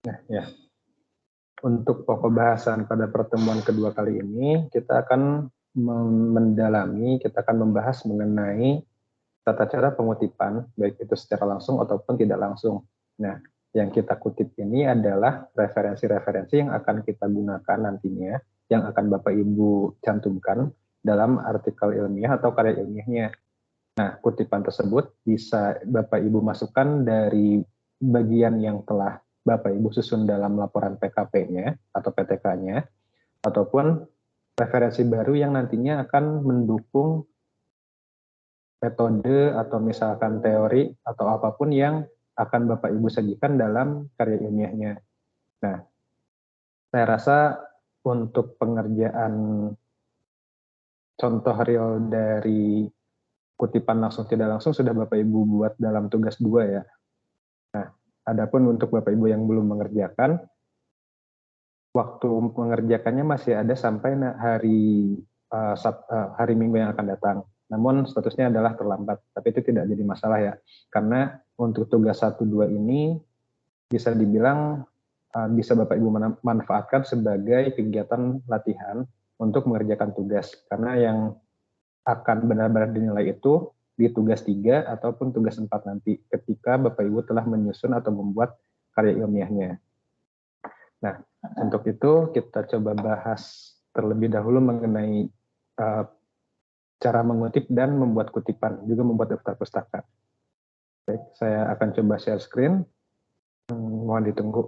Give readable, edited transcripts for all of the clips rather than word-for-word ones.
Nah, ya. Untuk pokok bahasan pada pertemuan kedua kali ini, kita akan kita akan membahas mengenai tata cara pengutipan, baik itu secara langsung ataupun tidak langsung. Nah, yang kita kutip ini adalah referensi-referensi yang akan kita gunakan nantinya, yang akan Bapak Ibu cantumkan dalam artikel ilmiah atau karya ilmiahnya. Nah, kutipan tersebut bisa Bapak Ibu masukkan dari bagian yang telah Bapak Ibu susun dalam laporan PKP-nya atau PTK-nya, ataupun referensi baru yang nantinya akan mendukung metode atau misalkan teori atau apapun yang akan Bapak Ibu sajikan dalam karya ilmiahnya. Nah, saya rasa untuk pengerjaan contoh real dari kutipan langsung tidak langsung sudah Bapak Ibu buat dalam tugas 2 ya. Nah, adapun untuk Bapak Ibu yang belum mengerjakan, waktu mengerjakannya masih ada sampai hari Minggu yang akan datang. Namun statusnya adalah terlambat, tapi itu tidak jadi masalah ya. Karena untuk tugas 1-2 ini bisa dibilang bisa Bapak Ibu manfaatkan sebagai kegiatan latihan untuk mengerjakan tugas. Karena yang akan benar-benar dinilai itu di tugas 3 ataupun tugas 4 nanti ketika Bapak Ibu telah menyusun atau membuat karya ilmiahnya. Nah, untuk itu kita coba bahas terlebih dahulu mengenai cara mengutip dan membuat kutipan, juga membuat daftar pustaka. Baik, saya akan coba share screen. Mohon ditunggu.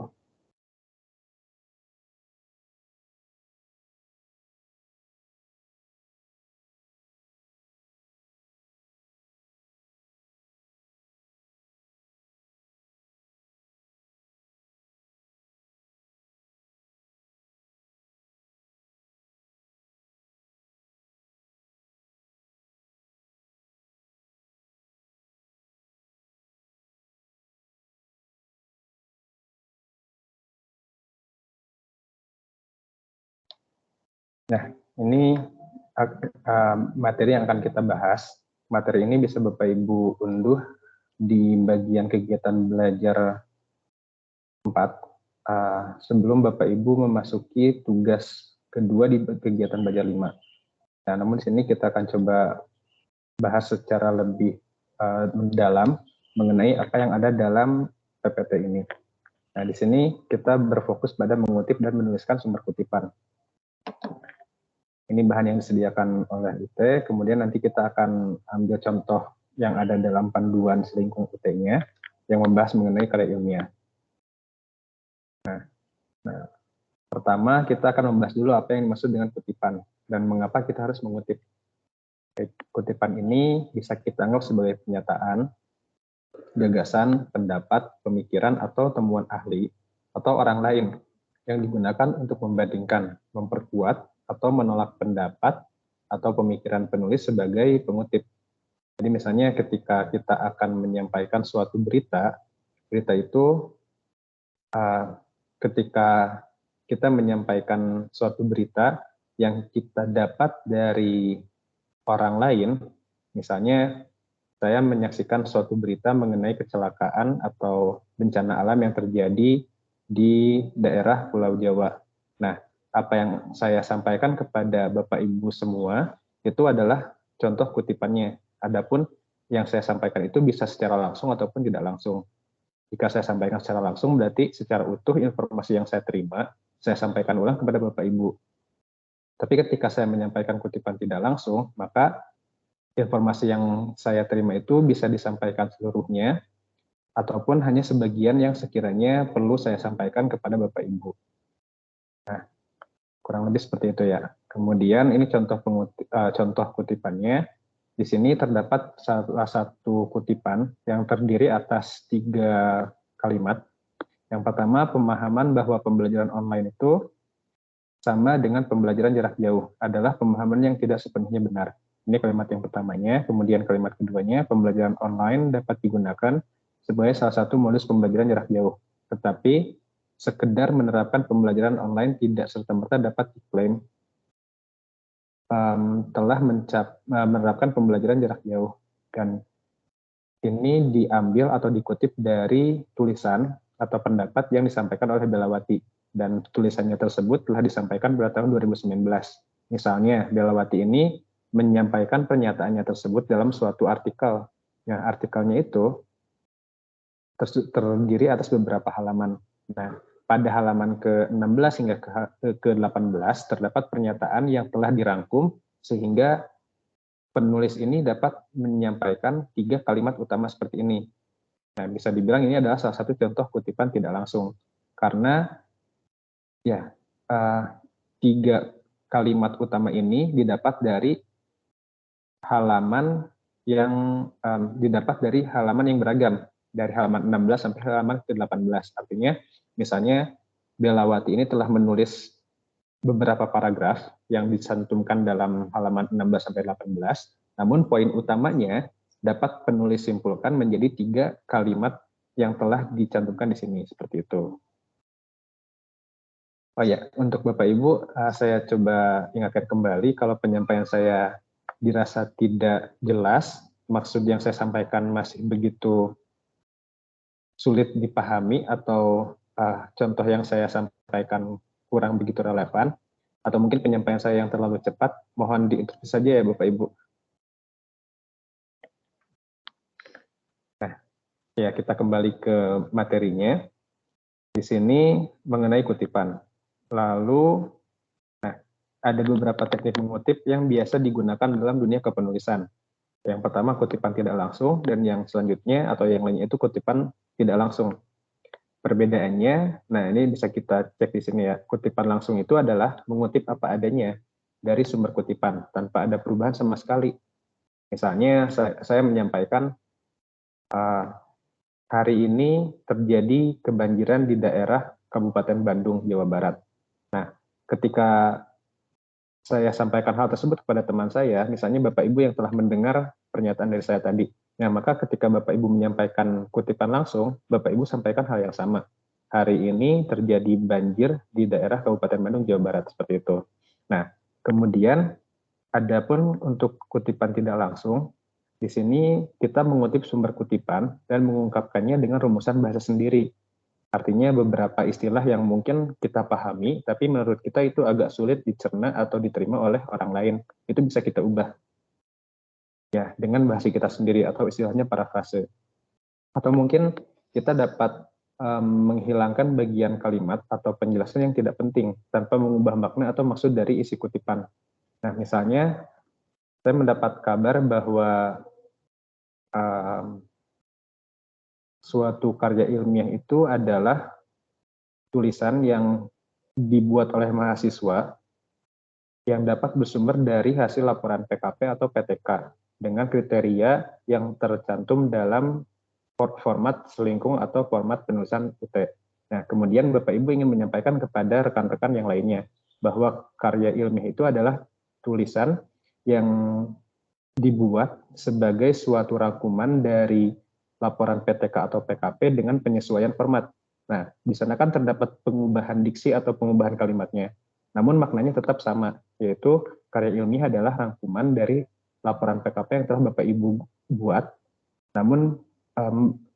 Nah, ini materi yang akan kita bahas. Materi ini bisa Bapak Ibu unduh di bagian kegiatan belajar 4 sebelum Bapak Ibu memasuki tugas kedua di kegiatan belajar 5. Nah, namun di sini kita akan coba bahas secara lebih mendalam mengenai apa yang ada dalam PPT ini. Nah, di sini kita berfokus pada mengutip dan menuliskan sumber kutipan. Ini bahan yang disediakan oleh UT, kemudian nanti kita akan ambil contoh yang ada dalam panduan selingkung UT-nya yang membahas mengenai karya ilmiah. Nah, pertama kita akan membahas dulu apa yang dimaksud dengan kutipan dan mengapa kita harus mengutip. Kutipan ini bisa kita anggap sebagai pernyataan, gagasan, pendapat, pemikiran, atau temuan ahli atau orang lain yang digunakan untuk membandingkan, memperkuat, atau menolak pendapat atau pemikiran penulis sebagai pengutip. Jadi misalnya ketika kita akan menyampaikan suatu berita, berita itu ketika kita menyampaikan suatu berita yang kita dapat dari orang lain, misalnya saya menyaksikan suatu berita mengenai kecelakaan atau bencana alam yang terjadi di daerah Pulau Jawa. Nah, apa yang saya sampaikan kepada Bapak Ibu semua itu adalah contoh kutipannya. Adapun yang saya sampaikan itu bisa secara langsung ataupun tidak langsung. Jika saya sampaikan secara langsung berarti secara utuh informasi yang saya terima, saya sampaikan ulang kepada Bapak Ibu. Tapi ketika saya menyampaikan kutipan tidak langsung, maka informasi yang saya terima itu bisa disampaikan seluruhnya ataupun hanya sebagian yang sekiranya perlu saya sampaikan kepada Bapak Ibu. Nah, kurang lebih seperti itu ya. Kemudian ini contoh kutipannya. Di sini terdapat salah satu kutipan yang terdiri atas 3 kalimat. Yang pertama, pemahaman bahwa pembelajaran online itu sama dengan pembelajaran jarak jauh adalah pemahaman yang tidak sepenuhnya benar. Ini kalimat yang pertamanya. Kemudian kalimat keduanya, pembelajaran online dapat digunakan sebagai salah satu modus pembelajaran jarak jauh. Tetapi sekedar menerapkan pembelajaran online tidak serta-merta dapat diklaim telah menerapkan pembelajaran jarak jauh. Dan ini diambil atau dikutip dari tulisan atau pendapat yang disampaikan oleh Belawati, dan tulisannya tersebut telah disampaikan pada tahun 2019. Misalnya, Belawati ini menyampaikan pernyataannya tersebut dalam suatu artikel. Nah, artikelnya itu terdiri atas beberapa halaman. Nah, pada halaman ke-16 hingga ke-18 terdapat pernyataan yang telah dirangkum sehingga penulis ini dapat menyampaikan 3 kalimat utama seperti ini. Nah, bisa dibilang ini adalah salah satu contoh kutipan tidak langsung. Karena ya, 3 kalimat utama ini didapat dari halaman yang beragam, dari halaman 16 sampai halaman ke-18. Artinya, misalnya Belawati ini telah menulis beberapa paragraf yang dicantumkan dalam halaman 16 sampai 18, namun poin utamanya dapat penulis simpulkan menjadi 3 kalimat yang telah dicantumkan di sini, seperti itu. Oh ya, untuk Bapak Ibu, saya coba ingatkan kembali kalau penyampaian saya dirasa tidak jelas, maksud yang saya sampaikan masih begitu sulit dipahami, atau contoh yang saya sampaikan kurang begitu relevan, atau mungkin penyampaian saya yang terlalu cepat, mohon diinterupsi saja ya Bapak Ibu. Nah, ya kita kembali ke materinya. Di sini mengenai kutipan. Lalu, ada beberapa teknik mengutip yang biasa digunakan dalam dunia kepenulisan. Yang pertama kutipan tidak langsung, dan yang selanjutnya atau yang lainnya itu kutipan tidak langsung. Perbedaannya, nah ini bisa kita cek di sini ya. Kutipan langsung itu adalah mengutip apa adanya dari sumber kutipan tanpa ada perubahan sama sekali. Misalnya saya menyampaikan hari ini terjadi kebanjiran di daerah Kabupaten Bandung, Jawa Barat. Nah, ketika saya sampaikan hal tersebut kepada teman saya, misalnya Bapak Ibu yang telah mendengar pernyataan dari saya tadi. Nah, maka ketika Bapak Ibu menyampaikan kutipan langsung, Bapak Ibu sampaikan hal yang sama. Hari ini terjadi banjir di daerah Kabupaten Bandung, Jawa Barat, seperti itu. Nah, kemudian adapun untuk kutipan tidak langsung, di sini kita mengutip sumber kutipan dan mengungkapkannya dengan rumusan bahasa sendiri. Artinya beberapa istilah yang mungkin kita pahami, tapi menurut kita itu agak sulit dicerna atau diterima oleh orang lain. Itu bisa kita ubah ya dengan bahasa kita sendiri, atau istilahnya parafrase. Atau mungkin kita dapat menghilangkan bagian kalimat atau penjelasan yang tidak penting tanpa mengubah makna atau maksud dari isi kutipan. Nah, misalnya saya mendapat kabar bahwa suatu karya ilmiah itu adalah tulisan yang dibuat oleh mahasiswa yang dapat bersumber dari hasil laporan PKP atau PTK dengan kriteria yang tercantum dalam format selingkung atau format penulisan UT. Nah, kemudian Bapak Ibu ingin menyampaikan kepada rekan-rekan yang lainnya bahwa karya ilmiah itu adalah tulisan yang dibuat sebagai suatu rangkuman dari laporan PTK atau PKP dengan penyesuaian format. Nah, di sana kan terdapat pengubahan diksi atau pengubahan kalimatnya. Namun maknanya tetap sama, yaitu karya ilmiah adalah rangkuman dari laporan PKP yang telah Bapak Ibu buat, namun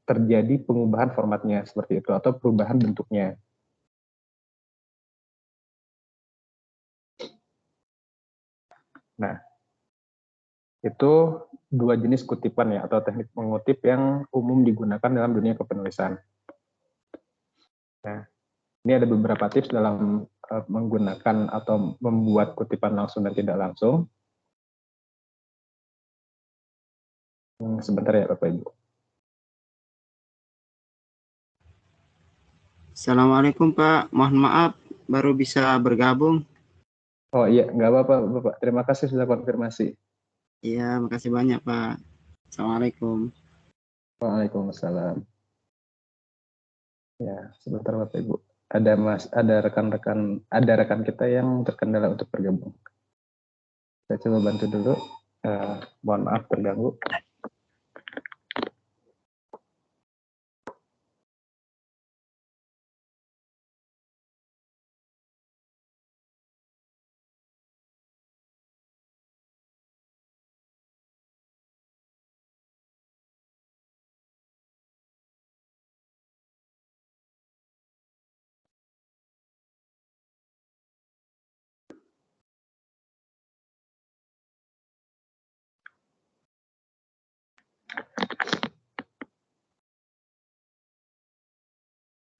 terjadi pengubahan formatnya seperti itu, atau perubahan bentuknya. Nah, itu 2 jenis kutipan ya, atau teknik mengutip yang umum digunakan dalam dunia kepenulisan. Nah, ini ada beberapa tips dalam menggunakan atau membuat kutipan langsung dan tidak langsung. Sebentar ya Bapak Ibu. Assalamualaikum Pak, mohon maaf baru bisa bergabung. Oh iya, nggak apa-apa Bapak. Terima kasih sudah konfirmasi. Iya, makasih banyak Pak. Assalamualaikum. Waalaikumsalam. Ya, sebentar Bapak Ibu. Ada rekan kita yang terkendala untuk bergabung. Saya coba bantu dulu. Mohon maaf terganggu.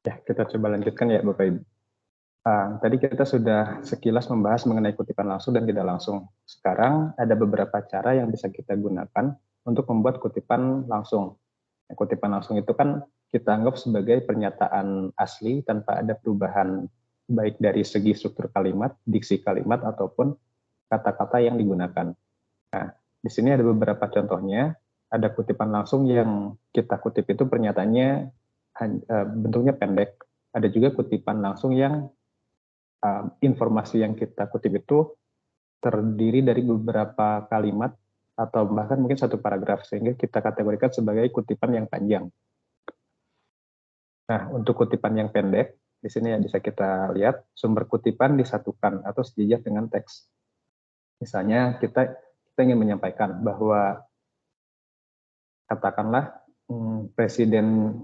Ya, kita coba lanjutkan ya Bapak Ibu. Tadi kita sudah sekilas membahas mengenai kutipan langsung dan tidak langsung. Sekarang ada beberapa cara yang bisa kita gunakan untuk membuat kutipan langsung. Kutipan langsung itu kan kita anggap sebagai pernyataan asli tanpa ada perubahan baik dari segi struktur kalimat, diksi kalimat, ataupun kata-kata yang digunakan. Nah, di sini ada beberapa contohnya. Ada kutipan langsung yang kita kutip itu pernyataannya bentuknya pendek. Ada juga kutipan langsung yang informasi yang kita kutip itu terdiri dari beberapa kalimat atau bahkan mungkin satu paragraf, sehingga kita kategorikan sebagai kutipan yang panjang. Nah, untuk kutipan yang pendek, di sini ya bisa kita lihat sumber kutipan disatukan atau sejajar dengan teks. Misalnya kita ingin menyampaikan bahwa katakanlah Presiden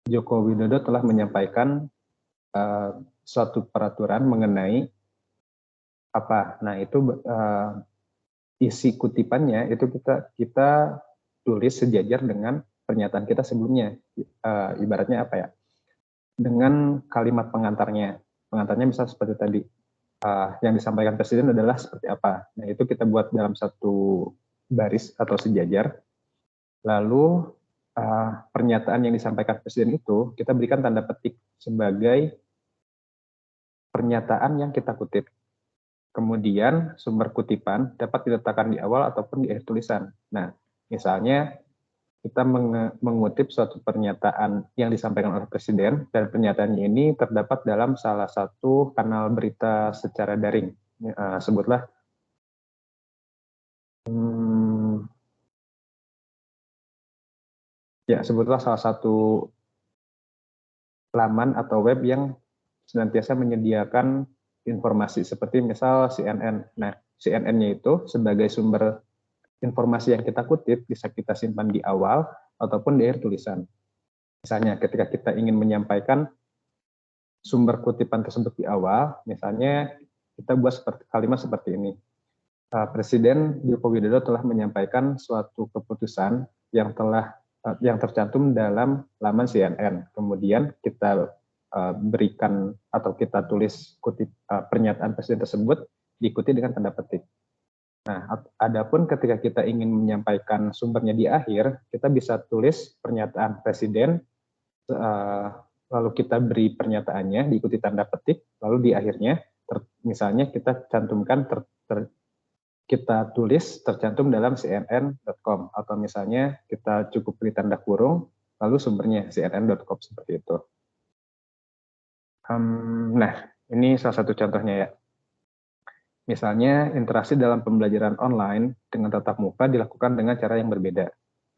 Joko Widodo telah menyampaikan suatu peraturan mengenai apa. Nah, itu isi kutipannya itu kita tulis sejajar dengan pernyataan kita sebelumnya. Ibaratnya apa ya? Dengan kalimat pengantarnya. Pengantarnya bisa seperti tadi. Yang disampaikan Presiden adalah seperti apa. Nah, itu kita buat dalam satu baris atau sejajar. Lalu pernyataan yang disampaikan Presiden itu kita berikan tanda petik sebagai pernyataan yang kita kutip. Kemudian sumber kutipan dapat diletakkan di awal ataupun di akhir tulisan. Nah, misalnya kita mengutip suatu pernyataan yang disampaikan oleh Presiden, dan pernyataannya ini terdapat dalam salah satu kanal berita secara daring. Sebutlah sebutlah salah satu laman atau web yang senantiasa menyediakan informasi seperti misal CNN. Nah, CNN-nya itu sebagai sumber informasi yang kita kutip bisa kita simpan di awal ataupun di akhir tulisan. Misalnya ketika kita ingin menyampaikan sumber kutipan tersebut di awal, misalnya kita buat kalimat seperti ini. Presiden Joko Widodo telah menyampaikan suatu keputusan yang tercantum dalam laman CNN. Kemudian kita berikan atau kita tulis pernyataan Presiden tersebut diikuti dengan tanda petik. Nah, adapun ketika kita ingin menyampaikan sumbernya di akhir, kita bisa tulis pernyataan Presiden, lalu kita beri pernyataannya diikuti tanda petik, lalu di akhirnya misalnya kita cantumkan kita tulis tercantum dalam cnn.com, atau misalnya kita cukup beri tanda kurung lalu sumbernya cnn.com seperti itu. Nah, ini salah satu contohnya ya. Misalnya interaksi dalam pembelajaran online dengan tatap muka dilakukan dengan cara yang berbeda.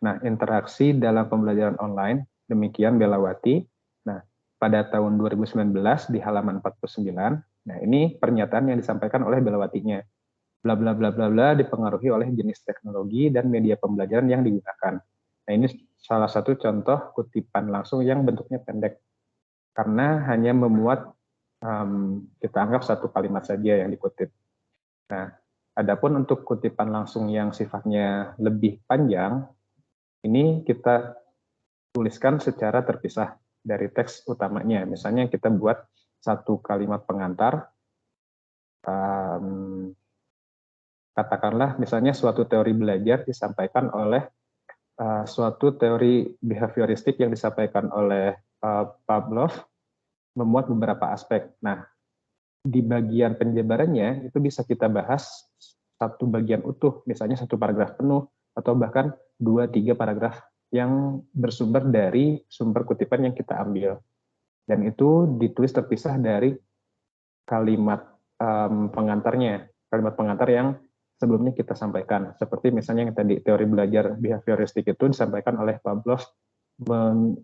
Nah, interaksi dalam pembelajaran online, demikian Belawati. Nah, pada tahun 2019 di halaman 49, nah ini pernyataan yang disampaikan oleh Belawatinya. Bla bla bla bla bla dipengaruhi oleh jenis teknologi dan media pembelajaran yang digunakan. Nah, ini salah satu contoh kutipan langsung yang bentuknya pendek, karena hanya memuat kita anggap satu kalimat saja yang dikutip. Nah, adapun untuk kutipan langsung yang sifatnya lebih panjang, ini kita tuliskan secara terpisah dari teks utamanya. Misalnya kita buat satu kalimat pengantar, katakanlah misalnya suatu teori belajar disampaikan oleh suatu teori behavioristik yang disampaikan oleh Pavlov, memuat beberapa aspek. Nah, di bagian penjabarannya itu bisa kita bahas satu bagian utuh, misalnya satu paragraf penuh, atau bahkan 2-3 paragraf yang bersumber dari sumber kutipan yang kita ambil. Dan itu ditulis terpisah dari kalimat pengantarnya, kalimat pengantar yang sebelumnya kita sampaikan. Seperti misalnya yang tadi teori belajar behavioristik itu disampaikan oleh Pavlov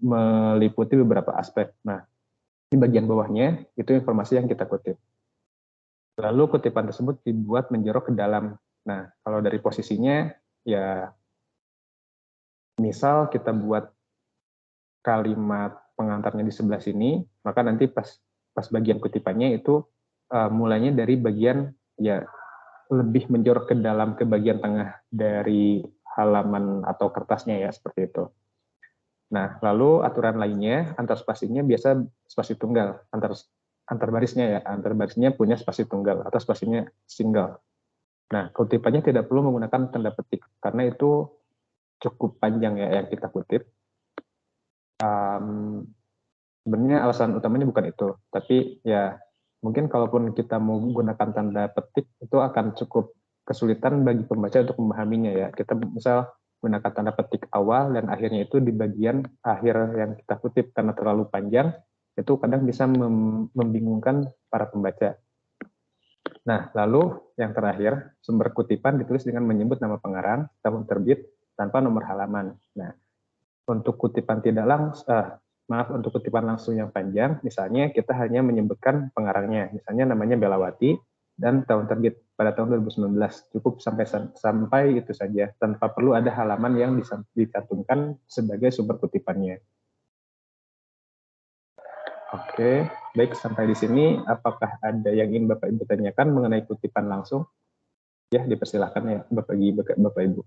meliputi beberapa aspek. Nah, di bagian bawahnya itu informasi yang kita kutip. Lalu kutipan tersebut dibuat menjorok ke dalam. Nah, kalau dari posisinya, ya misal kita buat kalimat pengantarnya di sebelah sini, maka nanti pas bagian kutipannya itu mulainya dari bagian ya lebih menjorok ke dalam ke bagian tengah dari halaman atau kertasnya ya, seperti itu. Nah, lalu aturan lainnya, antar spasinya biasa spasi tunggal, antar barisnya ya, antar barisnya punya spasi tunggal atau spasinya single. Nah, kutipannya tidak perlu menggunakan tanda petik karena itu cukup panjang ya yang kita kutip. Sebenarnya alasan utamanya bukan itu, tapi ya mungkin kalaupun kita mau menggunakan tanda petik itu akan cukup kesulitan bagi pembaca untuk memahaminya ya. Kita misal menggunakan tanda petik awal dan akhirnya itu di bagian akhir yang kita kutip karena terlalu panjang, itu kadang bisa membingungkan para pembaca. Nah, lalu yang terakhir, sumber kutipan ditulis dengan menyebut nama pengarang, tahun terbit, tanpa nomor halaman. Nah, untuk kutipan tidak langsung, untuk kutipan langsung yang panjang, misalnya kita hanya menyebutkan pengarangnya, misalnya namanya Belawati dan tahun terbit pada tahun 2019, cukup sampai itu saja, tanpa perlu ada halaman yang dicantumkan sebagai sumber kutipannya. Oke, baik sampai di sini. Apakah ada yang ingin Bapak Ibu tanyakan mengenai kutipan langsung? Ya, dipersilahkan ya Bapak Ibu.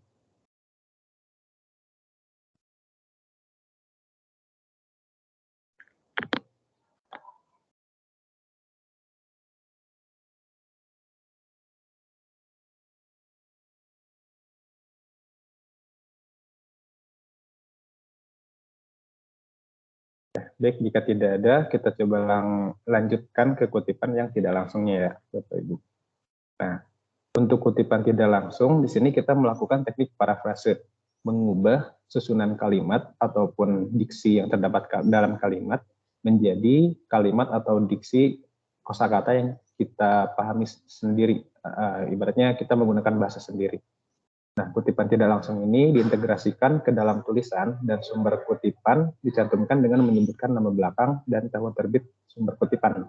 Baik, jika tidak ada, kita coba lanjutkan ke kutipan yang tidak langsungnya ya, Bapak Ibu. Nah, untuk kutipan tidak langsung, di sini kita melakukan teknik parafrase, mengubah susunan kalimat ataupun diksi yang terdapat dalam kalimat menjadi kalimat atau diksi kosakata yang kita pahami sendiri. Ibaratnya kita menggunakan bahasa sendiri. Nah, kutipan tidak langsung ini diintegrasikan ke dalam tulisan dan sumber kutipan dicantumkan dengan menyebutkan nama belakang dan tahun terbit sumber kutipan.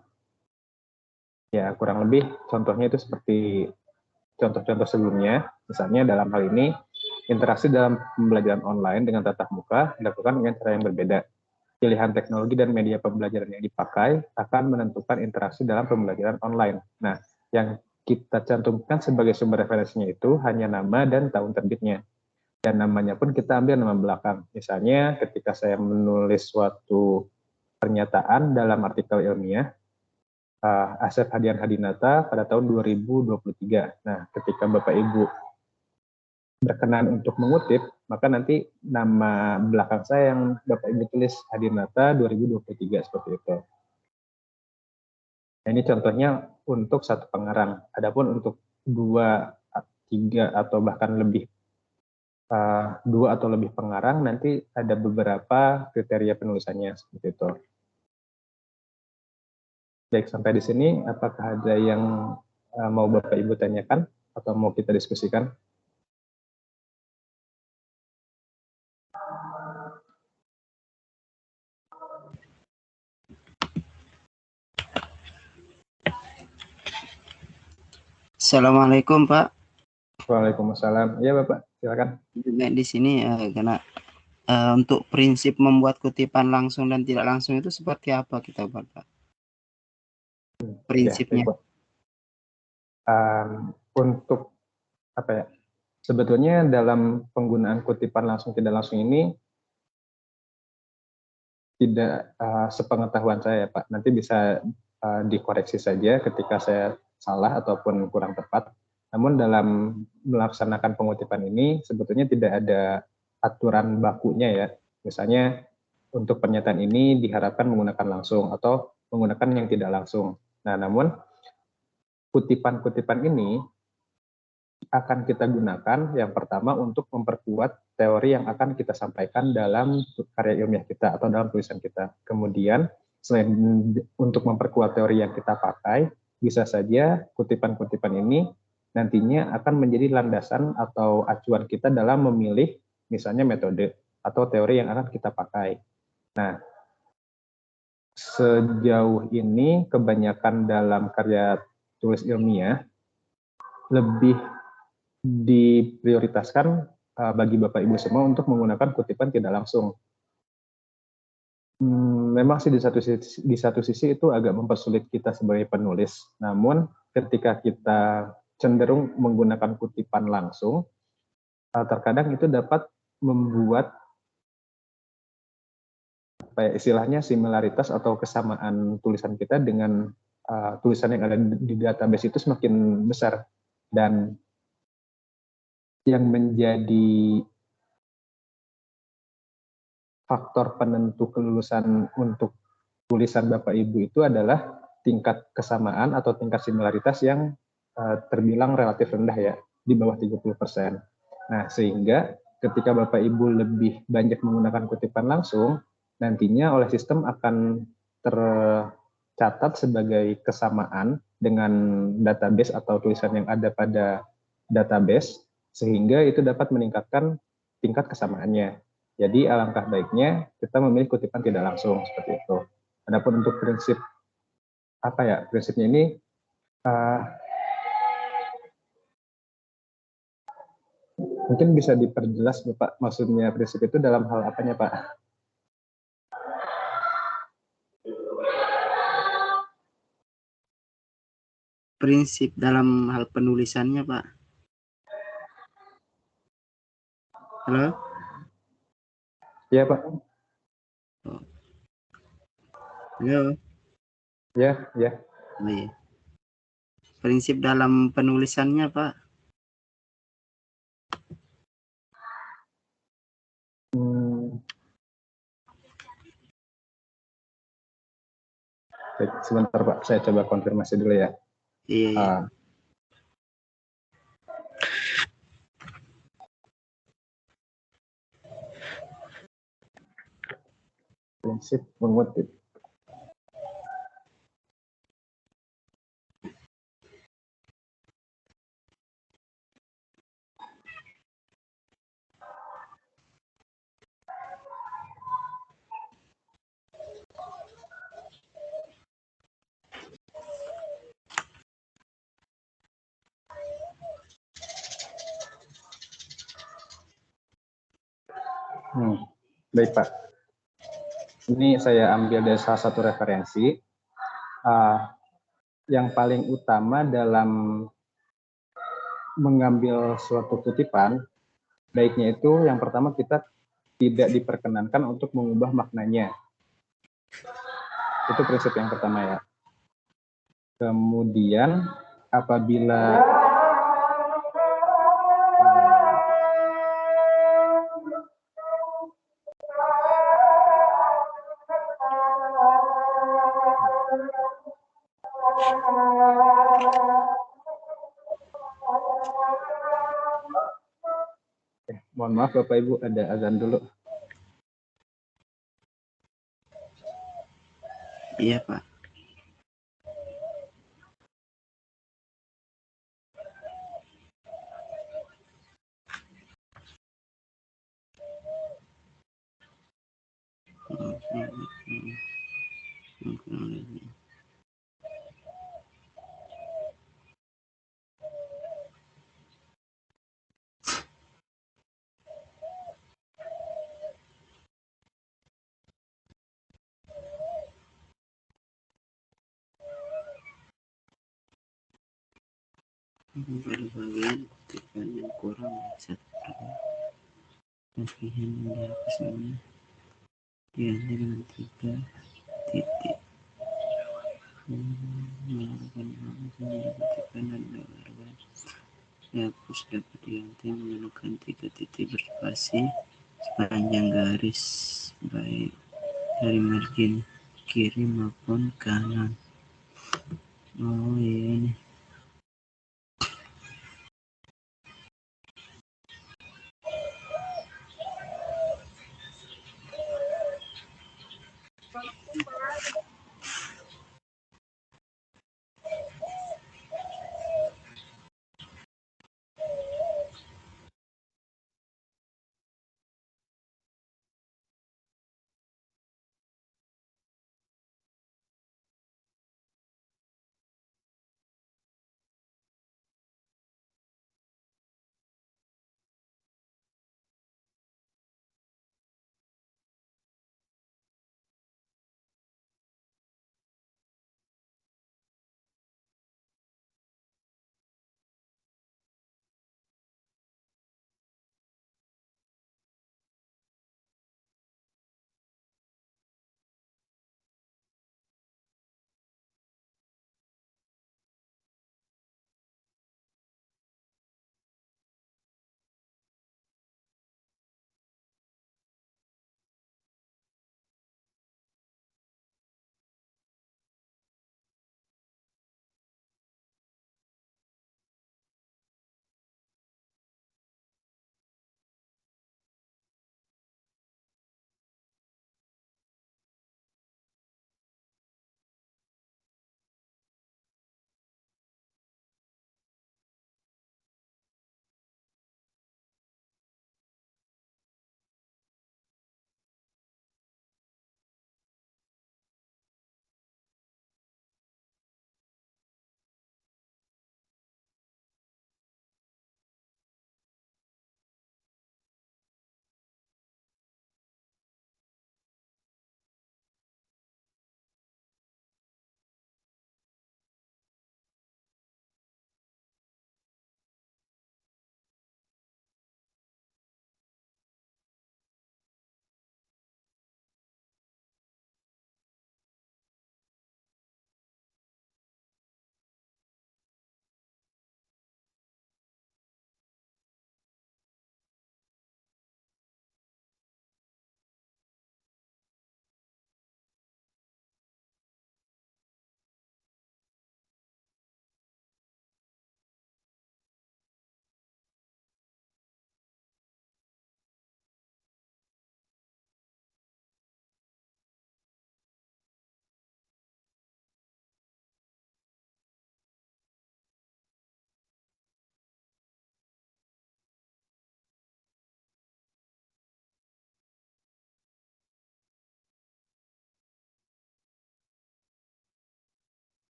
Ya, kurang lebih contohnya itu seperti contoh-contoh sebelumnya. Misalnya dalam hal ini, interaksi dalam pembelajaran online dengan tatap muka dilakukan dengan cara yang berbeda. Pilihan teknologi dan media pembelajaran yang dipakai akan menentukan interaksi dalam pembelajaran online. Nah, yang kita cantumkan sebagai sumber referensinya itu hanya nama dan tahun terbitnya. Dan namanya pun kita ambil nama belakang. Misalnya ketika saya menulis suatu pernyataan dalam artikel ilmiah, Asep Hadian Hadinata pada tahun 2023. Nah, ketika Bapak Ibu berkenan untuk mengutip, maka nanti nama belakang saya yang Bapak Ibu tulis Hadinata 2023 seperti itu. Nah, ini contohnya untuk satu pengarang. Adapun untuk 2, 3 atau bahkan lebih 2 atau lebih pengarang, nanti ada beberapa kriteria penulisannya seperti itu. Baik, sampai di sini apakah ada yang mau Bapak Ibu tanyakan atau mau kita diskusikan? Assalamualaikum Pak. Waalaikumsalam. Ya Bapak, silakan. Di sini karena untuk prinsip membuat kutipan langsung dan tidak langsung itu seperti apa kita buat Pak? Prinsipnya. Ya, untuk apa ya? Sebetulnya dalam penggunaan kutipan langsung tidak langsung ini tidak sepengetahuan saya Pak. Nanti bisa dikoreksi saja ketika saya salah ataupun kurang tepat. Namun dalam melaksanakan pengutipan ini sebetulnya tidak ada aturan bakunya ya. Misalnya untuk pernyataan ini diharapkan menggunakan langsung atau menggunakan yang tidak langsung. Nah, namun kutipan-kutipan ini akan kita gunakan yang pertama untuk memperkuat teori yang akan kita sampaikan dalam karya ilmiah kita atau dalam tulisan kita. Kemudian selain untuk memperkuat teori yang kita pakai, bisa saja kutipan-kutipan ini nantinya akan menjadi landasan atau acuan kita dalam memilih misalnya metode atau teori yang akan kita pakai. Nah, sejauh ini kebanyakan dalam karya tulis ilmiah lebih diprioritaskan bagi Bapak Ibu semua untuk menggunakan kutipan tidak langsung. Memang sih di satu sisi itu agak mempersulit kita sebagai penulis. Namun ketika kita cenderung menggunakan kutipan langsung, terkadang itu dapat membuat apa ya istilahnya similaritas atau kesamaan tulisan kita dengan tulisan yang ada di database itu semakin besar. Dan yang menjadi faktor penentu kelulusan untuk tulisan Bapak Ibu itu adalah tingkat kesamaan atau tingkat similaritas yang terbilang relatif rendah ya, di bawah 30%. Nah, sehingga ketika Bapak Ibu lebih banyak menggunakan kutipan langsung, nantinya oleh sistem akan tercatat sebagai kesamaan dengan database atau tulisan yang ada pada database, sehingga itu dapat meningkatkan tingkat kesamaannya. Jadi alangkah baiknya kita memilih kutipan tidak langsung seperti itu. Adapun untuk prinsip apa ya prinsipnya ini mungkin bisa diperjelas Bapak, maksudnya prinsip itu dalam hal apanya Pak? Prinsip dalam hal penulisannya, Pak. Halo? Ya Pak. Halo? Ya, ya. Oh, iya. Prinsip dalam penulisannya, Pak. Sebentar Pak, saya coba konfirmasi dulu ya. Iya, iya. Prinsip mengutip. Baik Pak. Ini saya ambil dari salah satu referensi. Yang paling utama dalam mengambil suatu kutipan, baiknya itu yang pertama kita tidak diperkenankan untuk mengubah maknanya. Itu prinsip yang pertama ya. Kemudian apabila mohon maaf Bapak Ibu, ada azan dulu. Iya, Pak. Pada bagian kutipan yang kurang satu bagian yang dihapusnya diganti dengan 3 titik melakukan kutipan dan gambar dihapus dapat diganti menggunakan 3 titik berspasi sepanjang garis baik dari margin kiri maupun kanan. Oh iya ini.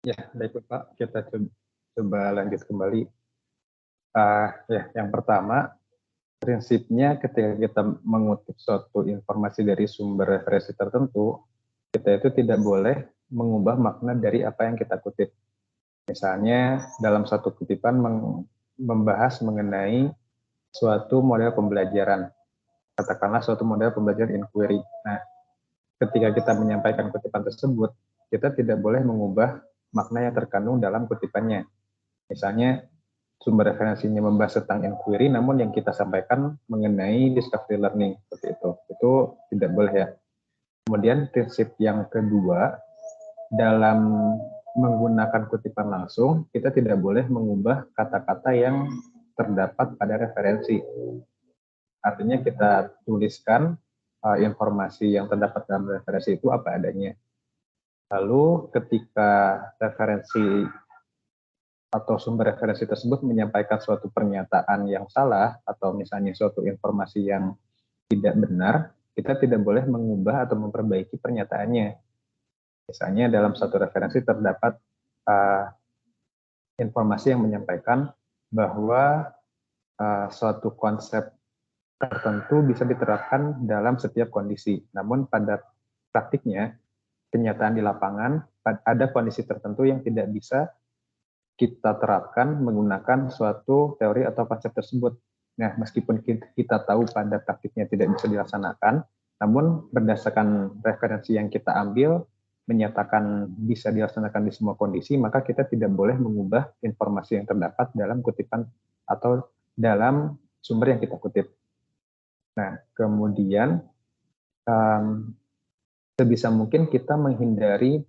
Ya, baik Pak, kita coba lanjut kembali. Ya, yang pertama, prinsipnya ketika kita mengutip suatu informasi dari sumber referensi tertentu, kita itu tidak boleh mengubah makna dari apa yang kita kutip. Misalnya dalam satu kutipan membahas mengenai suatu model pembelajaran, katakanlah suatu model pembelajaran inquiry. Nah, ketika kita menyampaikan kutipan tersebut, kita tidak boleh mengubah makna yang terkandung dalam kutipannya. Misalnya sumber referensinya membahas tentang inquiry, namun yang kita sampaikan mengenai discovery learning, seperti itu. Itu tidak boleh ya. Kemudian prinsip yang kedua, dalam menggunakan kutipan langsung, kita tidak boleh mengubah kata-kata yang terdapat pada referensi. Artinya kita tuliskan informasi yang terdapat dalam referensi itu apa adanya. Lalu ketika referensi atau sumber referensi tersebut menyampaikan suatu pernyataan yang salah atau misalnya suatu informasi yang tidak benar, kita tidak boleh mengubah atau memperbaiki pernyataannya. Misalnya dalam satu referensi terdapat informasi yang menyampaikan bahwa suatu konsep tertentu bisa diterapkan dalam setiap kondisi. Namun pada praktiknya, kenyataan di lapangan ada kondisi tertentu yang tidak bisa kita terapkan menggunakan suatu teori atau konsep tersebut. Nah, meskipun kita tahu pada praktiknya tidak bisa dilaksanakan, namun berdasarkan referensi yang kita ambil, menyatakan bisa dilaksanakan di semua kondisi, maka kita tidak boleh mengubah informasi yang terdapat dalam kutipan atau dalam sumber yang kita kutip. Nah, kemudian sebisa mungkin kita menghindari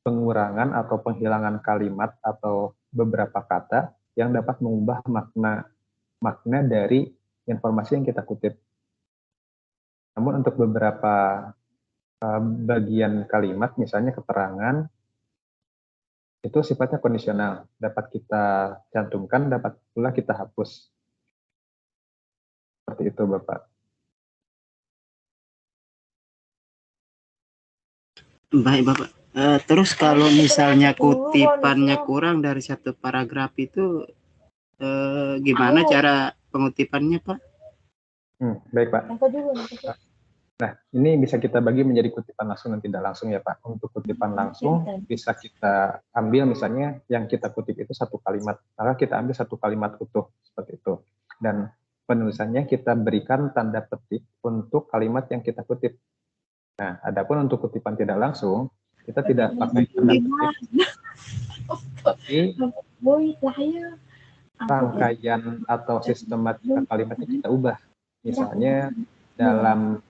pengurangan atau penghilangan kalimat atau beberapa kata yang dapat mengubah makna dari informasi yang kita kutip. Namun untuk beberapa bagian kalimat, misalnya keterangan, itu sifatnya kondisional, dapat kita cantumkan, dapat pula kita hapus. Seperti itu, Bapak. Baik, Bapak. Terus kalau misalnya kutipannya kurang dari satu paragraf itu gimana cara pengutipannya, Pak? Baik, Pak. Nah, ini bisa kita bagi menjadi kutipan langsung dan tidak langsung ya, Pak. Untuk kutipan langsung bisa kita ambil misalnya yang kita kutip itu satu kalimat, maka kita ambil satu kalimat utuh seperti itu. Dan penulisannya kita berikan tanda petik untuk kalimat yang kita kutip. Nah, adapun untuk kutipan tidak langsung, kita tidak pakai tanda petik, tapi rangkaian atau sistematika kalimatnya kita ubah. Misalnya dalam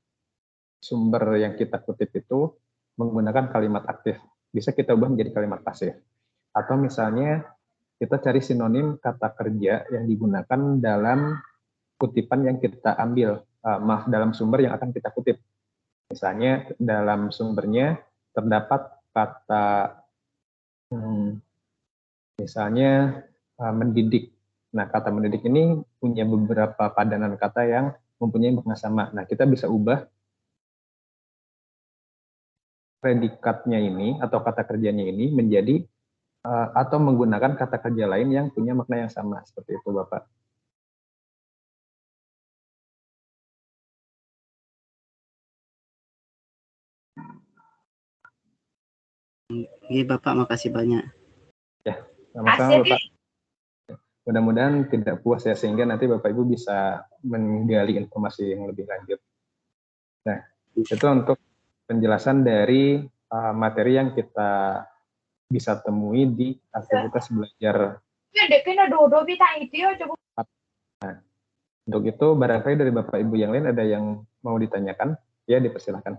sumber yang kita kutip itu menggunakan kalimat aktif, bisa kita ubah menjadi kalimat pasif. Atau misalnya kita cari sinonim kata kerja yang digunakan dalam kutipan yang kita ambil, dalam sumber yang akan kita kutip. Misalnya dalam sumbernya terdapat kata misalnya mendidik. Nah, kata mendidik ini punya beberapa padanan kata yang mempunyai makna sama. Nah, kita bisa ubah predikatnya ini atau kata kerjanya ini menjadi atau menggunakan kata kerja lain yang punya makna yang sama. Seperti itu, Bapak. Iya, Bapak, makasih banyak. Ya, sama-sama, Bapak. Mudah-mudahan tidak puas ya, sehingga nanti Bapak Ibu bisa menggali informasi yang lebih lanjut. Nah, itu untuk penjelasan dari materi yang kita bisa temui di aktivitas belajar. Nah, untuk itu barangkali dari Bapak Ibu yang lain ada yang mau ditanyakan, ya dipersilakan.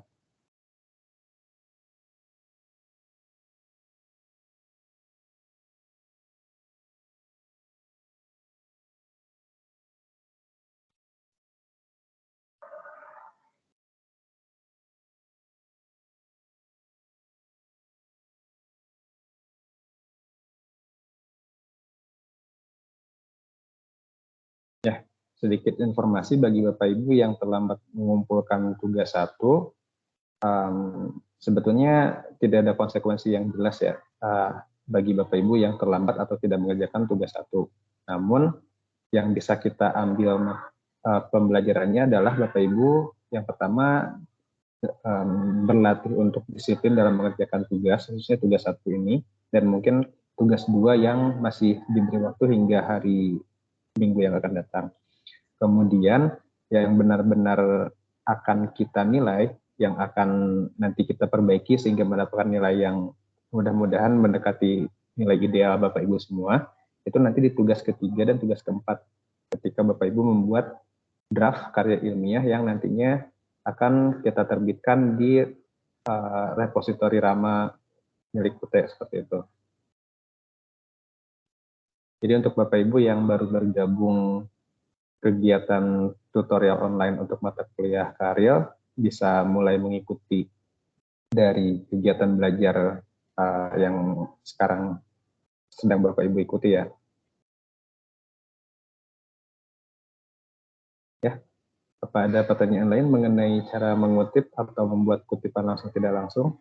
Ya, sedikit informasi bagi Bapak Ibu yang terlambat mengumpulkan tugas 1, sebetulnya tidak ada konsekuensi yang jelas ya. bagi Bapak Ibu yang terlambat atau tidak mengerjakan tugas 1. Namun yang bisa kita ambil pembelajarannya adalah Bapak Ibu yang pertama berlatih untuk disiplin dalam mengerjakan tugas, khususnya tugas 1 ini, dan mungkin tugas 2 yang masih diberi waktu hingga hari Minggu yang akan datang. Kemudian yang benar-benar akan kita nilai, yang akan nanti kita perbaiki sehingga mendapatkan nilai yang mudah-mudahan mendekati nilai ideal Bapak Ibu semua, itu nanti di tugas ketiga dan tugas keempat, ketika Bapak Ibu membuat draft karya ilmiah yang nantinya akan kita terbitkan di repositori Rama milik UT, seperti itu. Jadi untuk Bapak Ibu yang baru bergabung kegiatan tutorial online untuk mata kuliah Karya, bisa mulai mengikuti dari kegiatan belajar yang sekarang sedang Bapak Ibu ikuti ya. Ya, apa ada pertanyaan lain mengenai cara mengutip atau membuat kutipan langsung tidak langsung?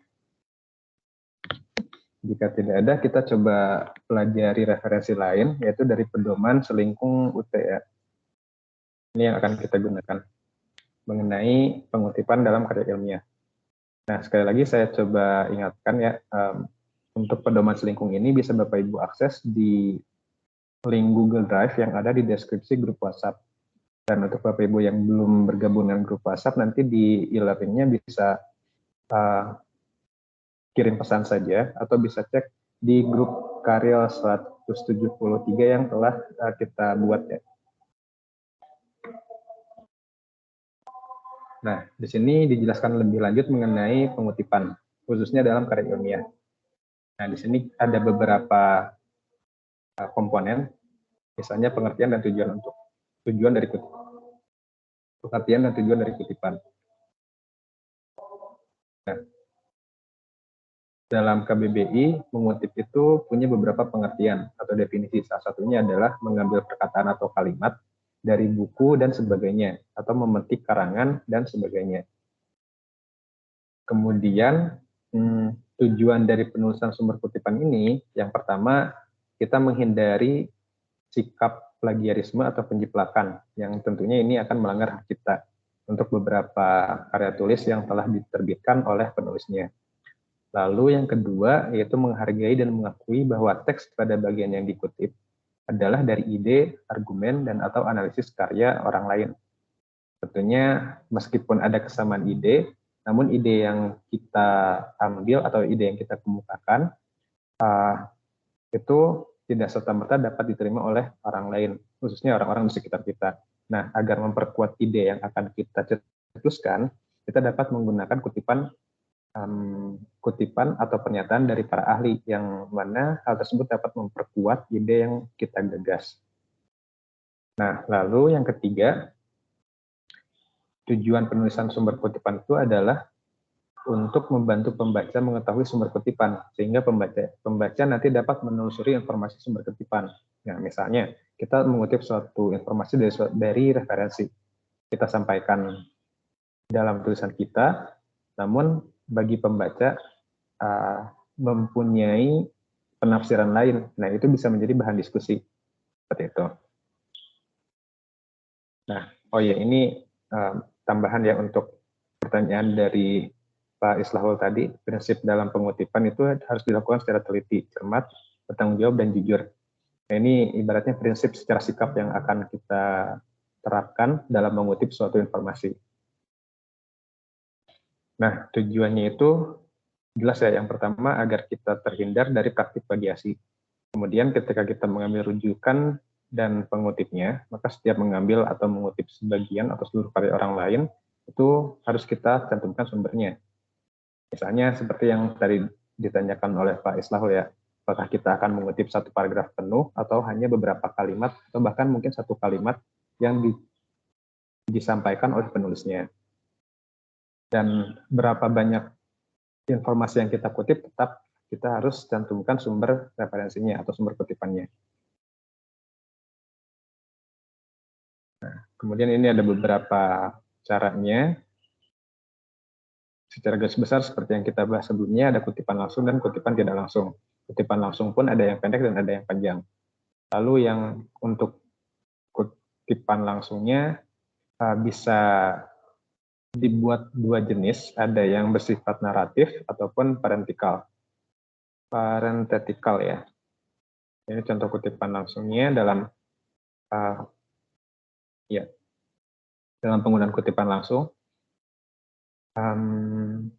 Jika tidak ada, kita coba pelajari referensi lain, yaitu dari pedoman selingkung UT ya. Ini yang akan kita gunakan mengenai pengutipan dalam karya ilmiah. Nah, sekali lagi saya coba ingatkan ya, untuk pedoman selingkung ini bisa Bapak Ibu akses di link Google Drive yang ada di deskripsi grup WhatsApp. Dan untuk Bapak Ibu yang belum bergabung dengan grup WhatsApp, nanti di e-learningnya bisa kirim pesan saja, atau bisa cek di grup Karya 173 yang telah kita buat ya. Nah, di sini dijelaskan lebih lanjut mengenai pengutipan, khususnya dalam karya ilmiah. Nah, di sini ada beberapa komponen, misalnya pengertian dan tujuan dari kutipan. Pengertian dan tujuan dari kutipan. Nah, dalam KBBI, mengutip itu punya beberapa pengertian atau definisi. Salah satunya adalah mengambil perkataan atau kalimat dari buku dan sebagainya, atau memetik karangan dan sebagainya. Kemudian, tujuan dari penulisan sumber kutipan ini, yang pertama, kita menghindari sikap plagiarisme atau penjiplakan, yang tentunya ini akan melanggar hak cipta untuk beberapa karya tulis yang telah diterbitkan oleh penulisnya. Lalu yang kedua, yaitu menghargai dan mengakui bahwa teks pada bagian yang dikutip adalah dari ide, argumen, dan atau analisis karya orang lain. Tentunya meskipun ada kesamaan ide, namun ide yang kita ambil atau ide yang kita kemukakan itu tidak serta-merta dapat diterima oleh orang lain, khususnya orang-orang di sekitar kita. Nah, agar memperkuat ide yang akan kita cetuskan, kita dapat menggunakan kutipan atau pernyataan dari para ahli, yang mana hal tersebut dapat memperkuat ide yang kita gagas. Nah, lalu yang ketiga, tujuan penulisan sumber kutipan itu adalah untuk membantu pembaca mengetahui sumber kutipan, sehingga pembaca nanti dapat menelusuri informasi sumber kutipan. Nah, misalnya kita mengutip suatu informasi dari referensi, kita sampaikan dalam tulisan kita, namun bagi pembaca mempunyai penafsiran lain. Nah, itu bisa menjadi bahan diskusi. Seperti itu. Nah, oh ya, ini tambahan ya untuk pertanyaan dari Pak Islahul tadi, prinsip dalam pengutipan itu harus dilakukan secara teliti, cermat, bertanggung jawab, dan jujur. Nah, ini ibaratnya prinsip secara sikap yang akan kita terapkan dalam mengutip suatu informasi. Nah, tujuannya itu jelas ya, yang pertama agar kita terhindar dari praktik plagiasi. Kemudian ketika kita mengambil rujukan dan pengutipnya, maka setiap mengambil atau mengutip sebagian atau seluruh karya orang lain, itu harus kita cantumkan sumbernya. Misalnya seperti yang tadi ditanyakan oleh Pak Islahul ya, apakah kita akan mengutip satu paragraf penuh atau hanya beberapa kalimat, atau bahkan mungkin satu kalimat yang disampaikan oleh penulisnya. Dan berapa banyak informasi yang kita kutip, tetap kita harus cantumkan sumber referensinya atau sumber kutipannya. Nah, kemudian ini ada beberapa caranya. Secara garis besar seperti yang kita bahas sebelumnya, ada kutipan langsung dan kutipan tidak langsung. kutipan langsung pun ada yang pendek dan ada yang panjang. Lalu yang untuk kutipan langsungnya bisa dibuat dua jenis, ada yang bersifat naratif ataupun parentikal. Parentetikal ya. Ini contoh kutipan langsungnya dalam dalam penggunaan kutipan langsung.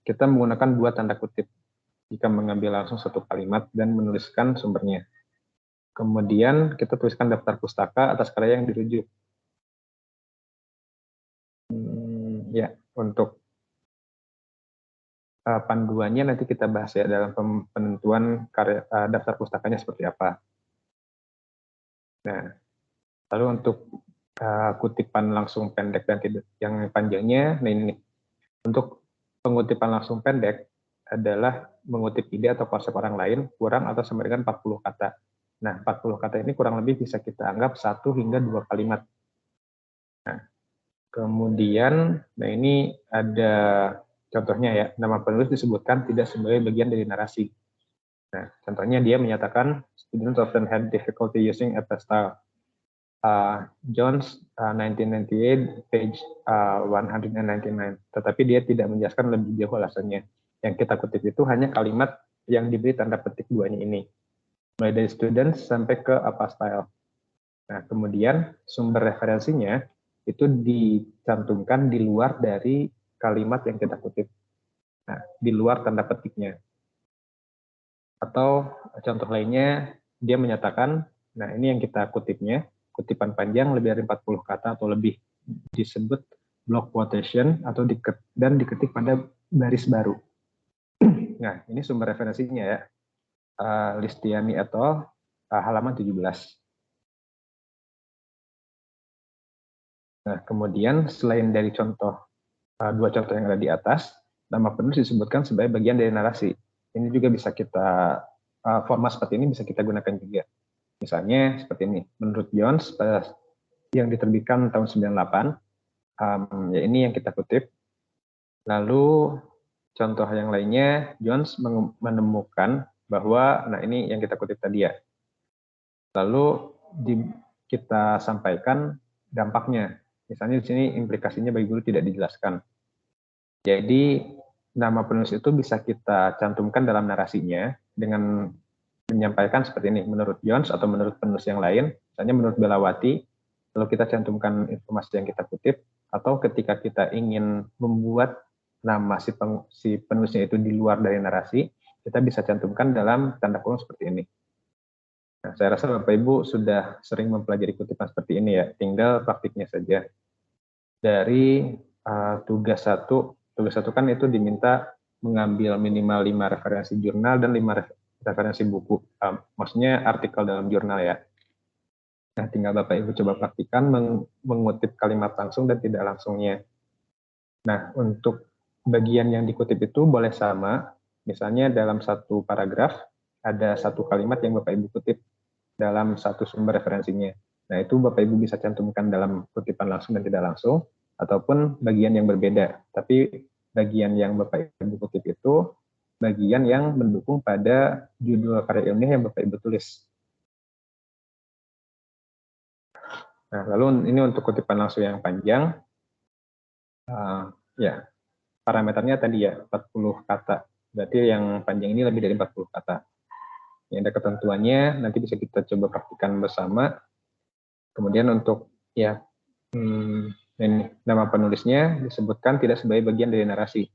Kita menggunakan dua tanda kutip jika mengambil langsung satu kalimat dan menuliskan sumbernya. Kemudian kita tuliskan daftar pustaka atas karya yang dirujuk. Ya, untuk panduannya nanti kita bahas ya dalam penentuan karya, daftar pustakanya seperti apa. Nah, lalu untuk kutipan langsung pendek dan tidak yang panjangnya, nah ini untuk pengutipan langsung pendek adalah mengutip ide atau konsep orang lain kurang atau sama dengan 40 kata. Nah, 40 kata ini kurang lebih bisa kita anggap 1 hingga 2 kalimat. Nah, kemudian, nah ini ada contohnya ya, nama penulis disebutkan tidak sebagai bagian dari narasi. Nah, contohnya dia menyatakan, students often had difficulty using a style. Jones 1998 page 199. Tetapi dia tidak menjelaskan lebih jauh alasannya. Yang kita kutip itu hanya kalimat yang diberi tanda petik duanya ini. Mulai dari students sampai ke apa style. Nah, kemudian sumber referensinya itu dicantumkan di luar dari kalimat yang kita kutip. Nah, di luar tanda petiknya. Atau contoh lainnya, dia menyatakan, nah ini yang kita kutipnya, kutipan panjang lebih dari 40 kata atau lebih, disebut block quotation atau diketik pada baris baru. Nah, ini sumber referensinya ya, Listiani et al. Halaman 17. Nah, kemudian selain dari dua contoh yang ada di atas, nama penulis disebutkan sebagai bagian dari narasi. Ini juga bisa kita, format seperti ini bisa kita gunakan juga. Misalnya seperti ini, menurut Jones yang diterbitkan tahun 98, ya ini yang kita kutip. Lalu contoh yang lainnya, Jones menemukan bahwa, nah ini yang kita kutip tadi ya. Lalu kita sampaikan dampaknya. Misalnya di sini implikasinya bagi guru tidak dijelaskan. Jadi nama penulis itu bisa kita cantumkan dalam narasinya dengan menyampaikan seperti ini, menurut Jones atau menurut penulis yang lain, misalnya menurut Belawati, lalu kita cantumkan informasi yang kita kutip, atau ketika kita ingin membuat nama si penulisnya itu di luar dari narasi, kita bisa cantumkan dalam tanda kurung seperti ini. Nah, saya rasa Bapak Ibu sudah sering mempelajari kutipan seperti ini ya, tinggal praktiknya saja. Dari tugas satu kan itu diminta mengambil minimal 5 referensi jurnal dan 5 referensi buku, maksudnya artikel dalam jurnal ya. Nah, tinggal Bapak Ibu coba praktikan mengutip kalimat langsung dan tidak langsungnya. Nah, untuk bagian yang dikutip itu boleh sama, misalnya dalam satu paragraf ada satu kalimat yang Bapak Ibu kutip dalam satu sumber referensinya. Nah, itu Bapak Ibu bisa cantumkan dalam kutipan langsung dan tidak langsung, ataupun bagian yang berbeda. Tapi bagian yang Bapak Ibu kutip itu bagian yang mendukung pada judul karya ilmiah yang Bapak Ibu tulis. Nah, lalu ini untuk kutipan langsung yang panjang, ya parameternya tadi ya 40 kata. Berarti yang panjang ini lebih dari 40 kata. Yang ada ketentuannya, nanti bisa kita coba praktikan bersama. Kemudian untuk ya ini, nama penulisnya disebutkan tidak sebagai bagian dari narasi.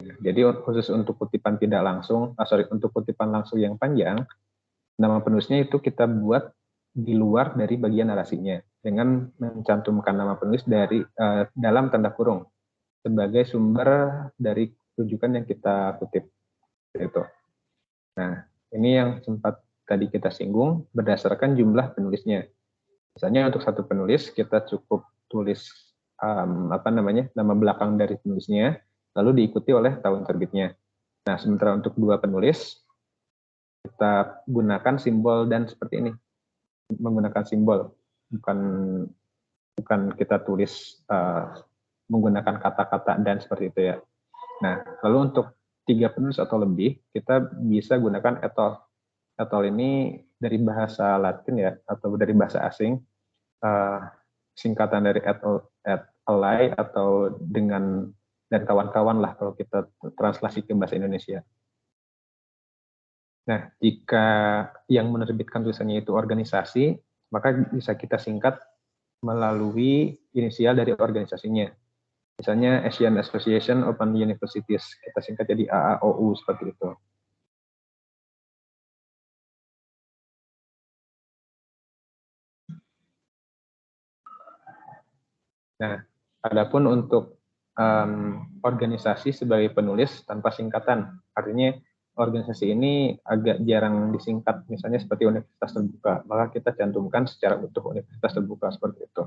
Jadi khusus untuk kutipan tidak langsung, untuk kutipan langsung yang panjang, nama penulisnya itu kita buat di luar dari bagian narasinya dengan mencantumkan nama penulis dari dalam tanda kurung sebagai sumber dari rujukan yang kita kutip. Gitu. Nah, ini yang sempat tadi kita singgung berdasarkan jumlah penulisnya. Misalnya untuk satu penulis kita cukup tulis nama belakang dari penulisnya, lalu diikuti oleh tahun terbitnya. Nah, sementara untuk dua penulis kita gunakan simbol dan seperti ini, menggunakan simbol, bukan kita tulis menggunakan kata-kata dan seperti itu ya. Nah, lalu untuk 3 penulis atau lebih, kita bisa gunakan etol. Etol ini dari bahasa Latin ya, atau dari bahasa asing, singkatan dari et ally atau dengan dan kawan-kawan lah kalau kita translasi ke bahasa Indonesia. Nah, jika yang menerbitkan tulisannya itu organisasi, maka bisa kita singkat melalui inisial dari organisasinya. Misalnya Asian Association Open Universities, kita singkat jadi AAOU seperti itu. Nah, adapun untuk organisasi sebagai penulis tanpa singkatan, artinya organisasi ini agak jarang disingkat, misalnya seperti universitas terbuka, maka kita cantumkan secara utuh universitas terbuka seperti itu.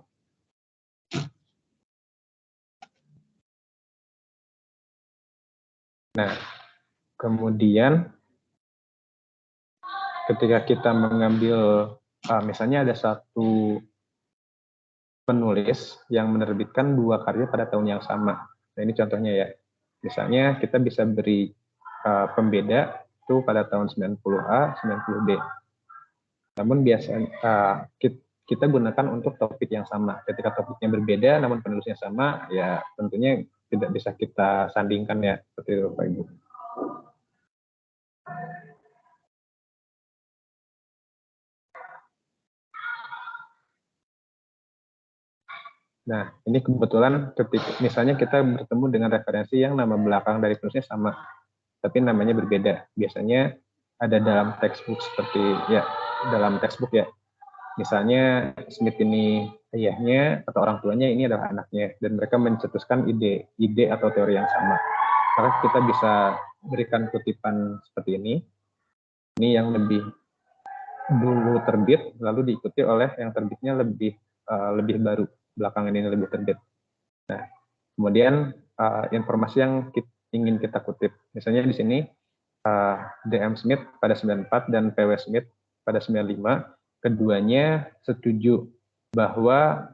Nah, kemudian ketika kita mengambil, misalnya ada satu penulis yang menerbitkan 2 karya pada tahun yang sama. Nah, ini contohnya ya. Misalnya kita bisa beri pembeda itu pada tahun 90A, 90B. Namun biasanya kita gunakan untuk topik yang sama. Ketika topiknya berbeda namun penulisnya sama, ya tentunya tidak bisa kita sandingkan ya, seperti itu Pak Ibu. Nah, ini kebetulan ketika misalnya kita bertemu dengan referensi yang nama belakang dari penulisnya sama, tapi namanya berbeda. Biasanya ada dalam textbook seperti ya, dalam textbook ya. Misalnya Smith ini ayahnya atau orang tuanya ini adalah anaknya dan mereka mencetuskan ide atau teori yang sama. Maka kita bisa berikan kutipan seperti ini. Ini yang lebih dulu terbit lalu diikuti oleh yang terbitnya lebih baru, belakangan ini lebih terbit. Nah, kemudian informasi yang ingin kita kutip. Misalnya di sini DM Smith pada 94 dan PW Smith pada 95, keduanya setuju bahwa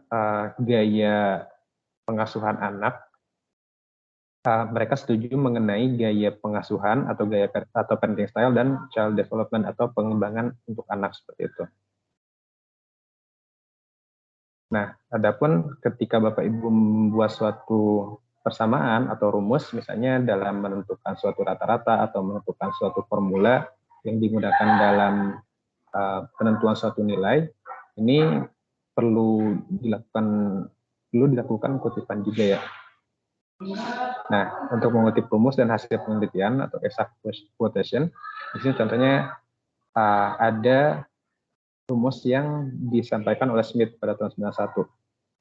gaya pengasuhan anak, mereka setuju mengenai gaya pengasuhan atau gaya atau parenting style dan child development atau pengembangan untuk anak seperti itu. Nah, adapun ketika Bapak Ibu membuat suatu persamaan atau rumus, misalnya dalam menentukan suatu rata-rata atau menentukan suatu formula yang digunakan dalam penentuan suatu nilai, ini perlu dilakukan kutipan juga ya. Nah, untuk mengutip rumus dan hasil penelitian atau exact quotation, di sini contohnya ada rumus yang disampaikan oleh Smith pada tahun 91.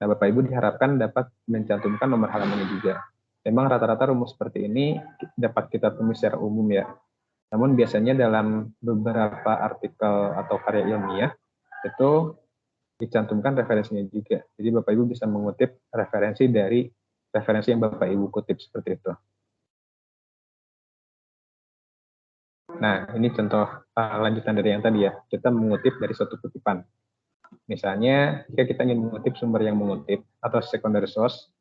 Nah, Bapak Ibu diharapkan dapat mencantumkan nomor halamannya juga. Memang rata-rata rumus seperti ini dapat kita temui secara umum ya. Namun biasanya dalam beberapa artikel atau karya ilmiah itu dicantumkan referensinya juga. Jadi Bapak Ibu bisa mengutip referensi dari referensi yang Bapak Ibu kutip seperti itu. Nah, ini contoh lanjutan dari yang tadi ya. Kita mengutip dari suatu kutipan. Misalnya, jika kita ingin mengutip sumber yang mengutip atau secondary source,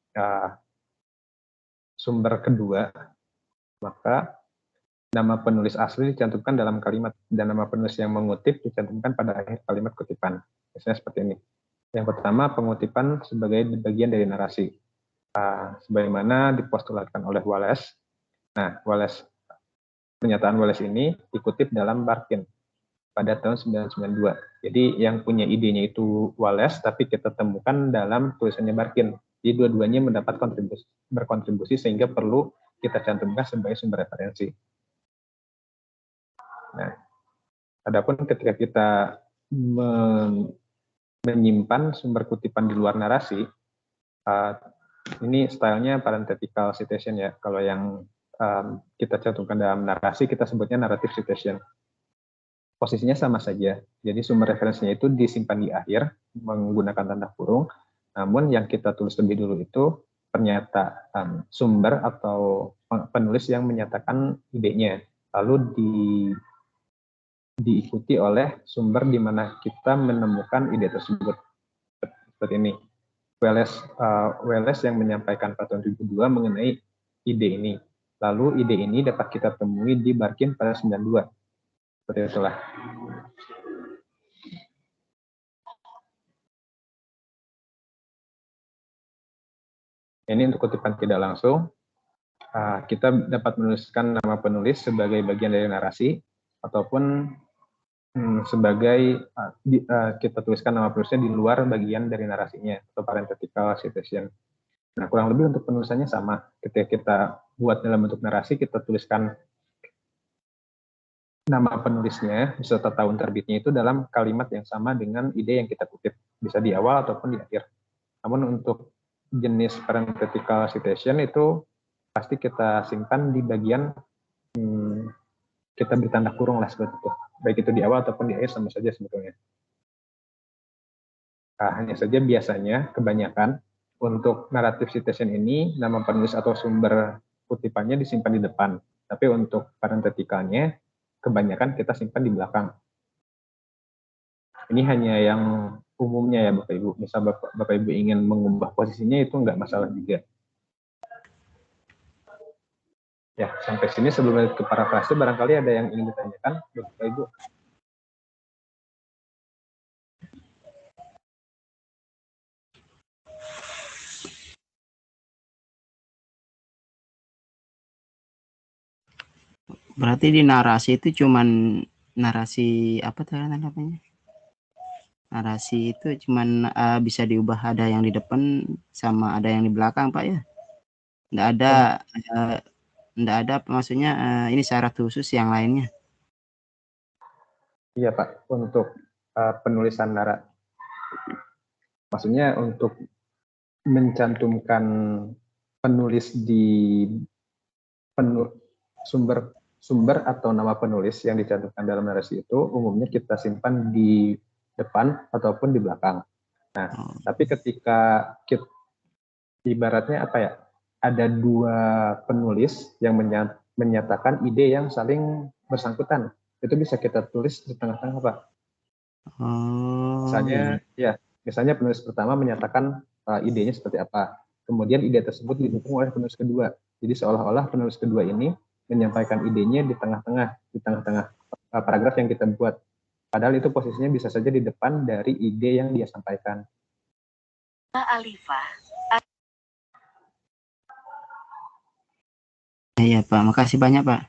sumber kedua, maka nama penulis asli dicantumkan dalam kalimat dan nama penulis yang mengutip dicantumkan pada akhir kalimat kutipan. Misalnya seperti ini. Yang pertama, pengutipan sebagai bagian dari narasi. Sebagaimana dipostulatkan oleh Wallace. Nah, pernyataan Wallace ini dikutip dalam Barkin pada tahun 1992. Jadi yang punya idenya itu Wallace, tapi kita temukan dalam tulisannya Barkin. Jadi dua-duanya mendapat berkontribusi sehingga perlu kita cantumkan sebagai sumber referensi. Nah, adapun ketika kita menyimpan sumber kutipan di luar narasi, ini stylenya parenthetical citation ya. Kalau yang kita cantumkan dalam narasi, kita sebutnya narrative citation. Posisinya sama saja. Jadi sumber referensinya itu disimpan di akhir menggunakan tanda kurung. Namun yang kita tulis lebih dulu itu pernyataan sumber atau penulis yang menyatakan idenya. Lalu diikuti oleh sumber di mana kita menemukan ide tersebut. Seperti ini. Wallace yang menyampaikan pada tahun 2002 mengenai ide ini. Lalu ide ini dapat kita temui di Barkin pada 92. Seperti itulah. Ini untuk kutipan tidak langsung. Kita dapat menuliskan nama penulis sebagai bagian dari narasi, ataupun sebagai kita tuliskan nama penulisnya di luar bagian dari narasinya, atau parenthetical citation. Nah, kurang lebih untuk penulisannya sama. Ketika kita buat dalam bentuk narasi, kita tuliskan nama penulisnya beserta tahun terbitnya itu dalam kalimat yang sama dengan ide yang kita kutip, bisa di awal ataupun di akhir. Namun untuk jenis parenthetical citation itu pasti kita simpan di bagian kita beri tanda kurung lah seperti itu. Baik itu di awal ataupun di akhir sama saja sebetulnya. Hanya saja biasanya kebanyakan untuk narrative citation ini nama penulis atau sumber kutipannya disimpan di depan. Tapi untuk parentheticalnya kebanyakan kita simpan di belakang. Ini hanya yang umumnya ya Bapak Ibu. Misal Bapak Ibu ingin mengubah posisinya itu nggak masalah juga. Ya, sampai sini sebelum lanjut ke parafrase, barangkali ada yang ingin ditanyakan, Bapak Ibu? Berarti di narasi itu cuman narasi apa tuh namanya? Narasi itu cuman bisa diubah, ada yang di depan sama ada yang di belakang, Pak ya? Nggak ada nggak ada maksudnya ini syarat khusus yang lainnya. Iya Pak, untuk penulisan narasi, maksudnya untuk mencantumkan penulis di sumber atau nama penulis yang dicantumkan dalam narasi itu umumnya kita simpan di depan ataupun di belakang. Nah, tapi ketika kita, ibaratnya apa ya, ada dua penulis yang menyatakan ide yang saling bersangkutan, itu bisa kita tulis di tengah-tengah Pak. Misalnya penulis pertama menyatakan idenya seperti apa, kemudian ide tersebut didukung oleh penulis kedua. Jadi seolah-olah penulis kedua ini menyampaikan idenya di tengah-tengah paragraf yang kita buat. Padahal itu posisinya bisa saja di depan dari ide yang dia sampaikan. Alifah. Iya Pak, makasih banyak Pak.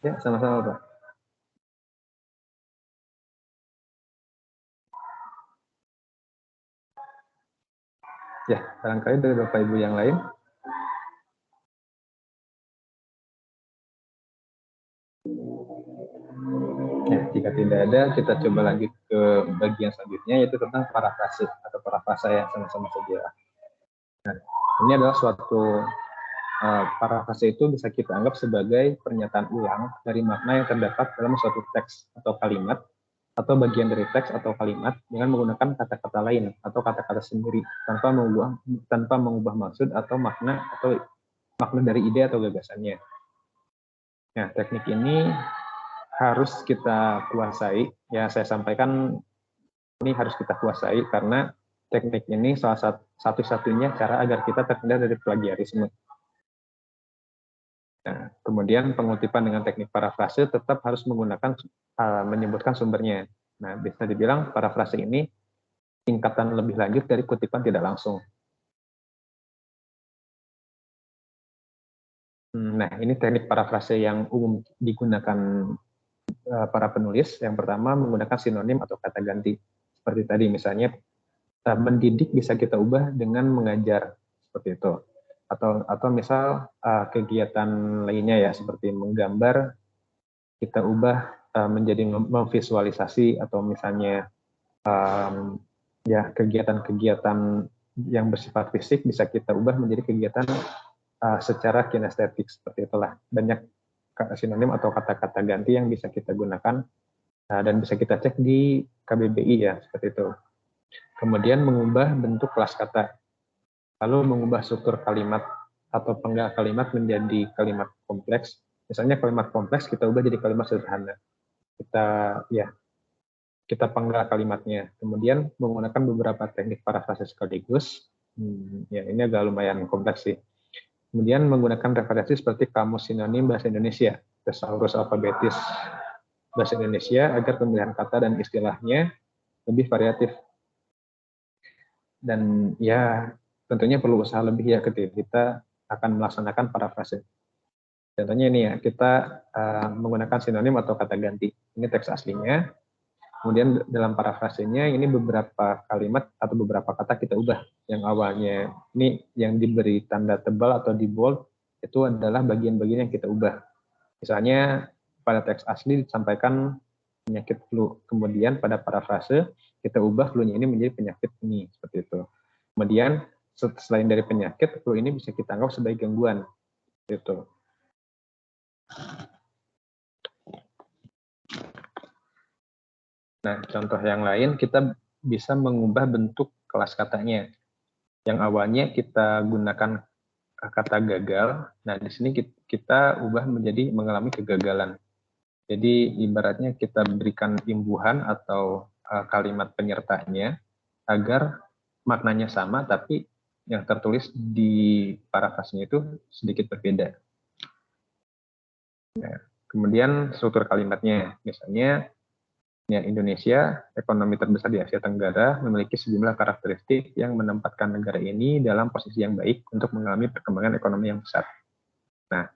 Ya, sama-sama Pak. Ya, barangkali dari Bapak Ibu yang lain. Ya, jika tidak ada, kita coba lanjut ke bagian selanjutnya, yaitu tentang parafrase atau parafrasa yang sama-sama sejarah. Nah, ini adalah suatu parafrase itu bisa kita anggap sebagai pernyataan ulang dari makna yang terdapat dalam suatu teks atau kalimat, atau bagian dari teks atau kalimat dengan menggunakan kata-kata lain atau kata-kata sendiri tanpa mengubah maksud atau makna dari ide atau gagasannya. Nah, teknik ini harus kita kuasai. Ya, saya sampaikan ini harus kita kuasai karena teknik ini salah satu-satunya cara agar kita terhindar dari plagiarisme. Nah, kemudian pengutipan dengan teknik parafrase tetap harus menggunakan menyebutkan sumbernya. Nah, bisa dibilang parafrase ini tingkatan lebih lanjut dari kutipan tidak langsung. Nah, ini teknik parafrase yang umum digunakan para penulis. Yang pertama menggunakan sinonim atau kata ganti. Seperti tadi misalnya mendidik bisa kita ubah dengan mengajar, seperti itu. Atau misal kegiatan lainnya ya seperti menggambar kita ubah menjadi memvisualisasi, atau misalnya ya kegiatan-kegiatan yang bersifat fisik bisa kita ubah menjadi kegiatan secara kinestetik, seperti itulah. Banyak sinonim atau kata-kata ganti yang bisa kita gunakan dan bisa kita cek di KBBI ya, seperti itu. Kemudian mengubah bentuk kelas kata, lalu mengubah struktur kalimat atau penggal kalimat menjadi kalimat kompleks. Misalnya kalimat kompleks kita ubah jadi kalimat sederhana. Kita penggal kalimatnya. Kemudian menggunakan beberapa teknik parafrase sekaligus. Ya ini agak lumayan kompleks sih. Kemudian menggunakan referensi seperti kamus sinonim bahasa Indonesia, thesaurus alfabetis bahasa Indonesia, agar pemilihan kata dan istilahnya lebih variatif. Dan ya tentunya perlu usaha lebih ya ketika kita akan melaksanakan parafrase. Contohnya ini ya, kita menggunakan sinonim atau kata ganti. Ini teks aslinya. Kemudian dalam parafrasenya ini beberapa kalimat atau beberapa kata kita ubah. Yang awalnya ini yang diberi tanda tebal atau di bold itu adalah bagian-bagian yang kita ubah. Misalnya pada teks asli disampaikan penyakit flu. Kemudian pada parafrase kita ubah flu-nya ini menjadi penyakit ini, seperti itu. Kemudian selain dari penyakit, flu ini bisa kita anggap sebagai gangguan. Gitu. Nah, contoh yang lain, kita bisa mengubah bentuk kelas katanya. Yang awalnya kita gunakan kata gagal, nah di sini kita ubah menjadi mengalami kegagalan. Jadi ibaratnya kita berikan imbuhan atau kalimat penyertanya agar maknanya sama, tapi yang tertulis di parafrasenya itu sedikit berbeda. Nah, kemudian struktur kalimatnya, misalnya Indonesia, ekonomi terbesar di Asia Tenggara, memiliki sejumlah karakteristik yang menempatkan negara ini dalam posisi yang baik untuk mengalami perkembangan ekonomi yang besar. Nah,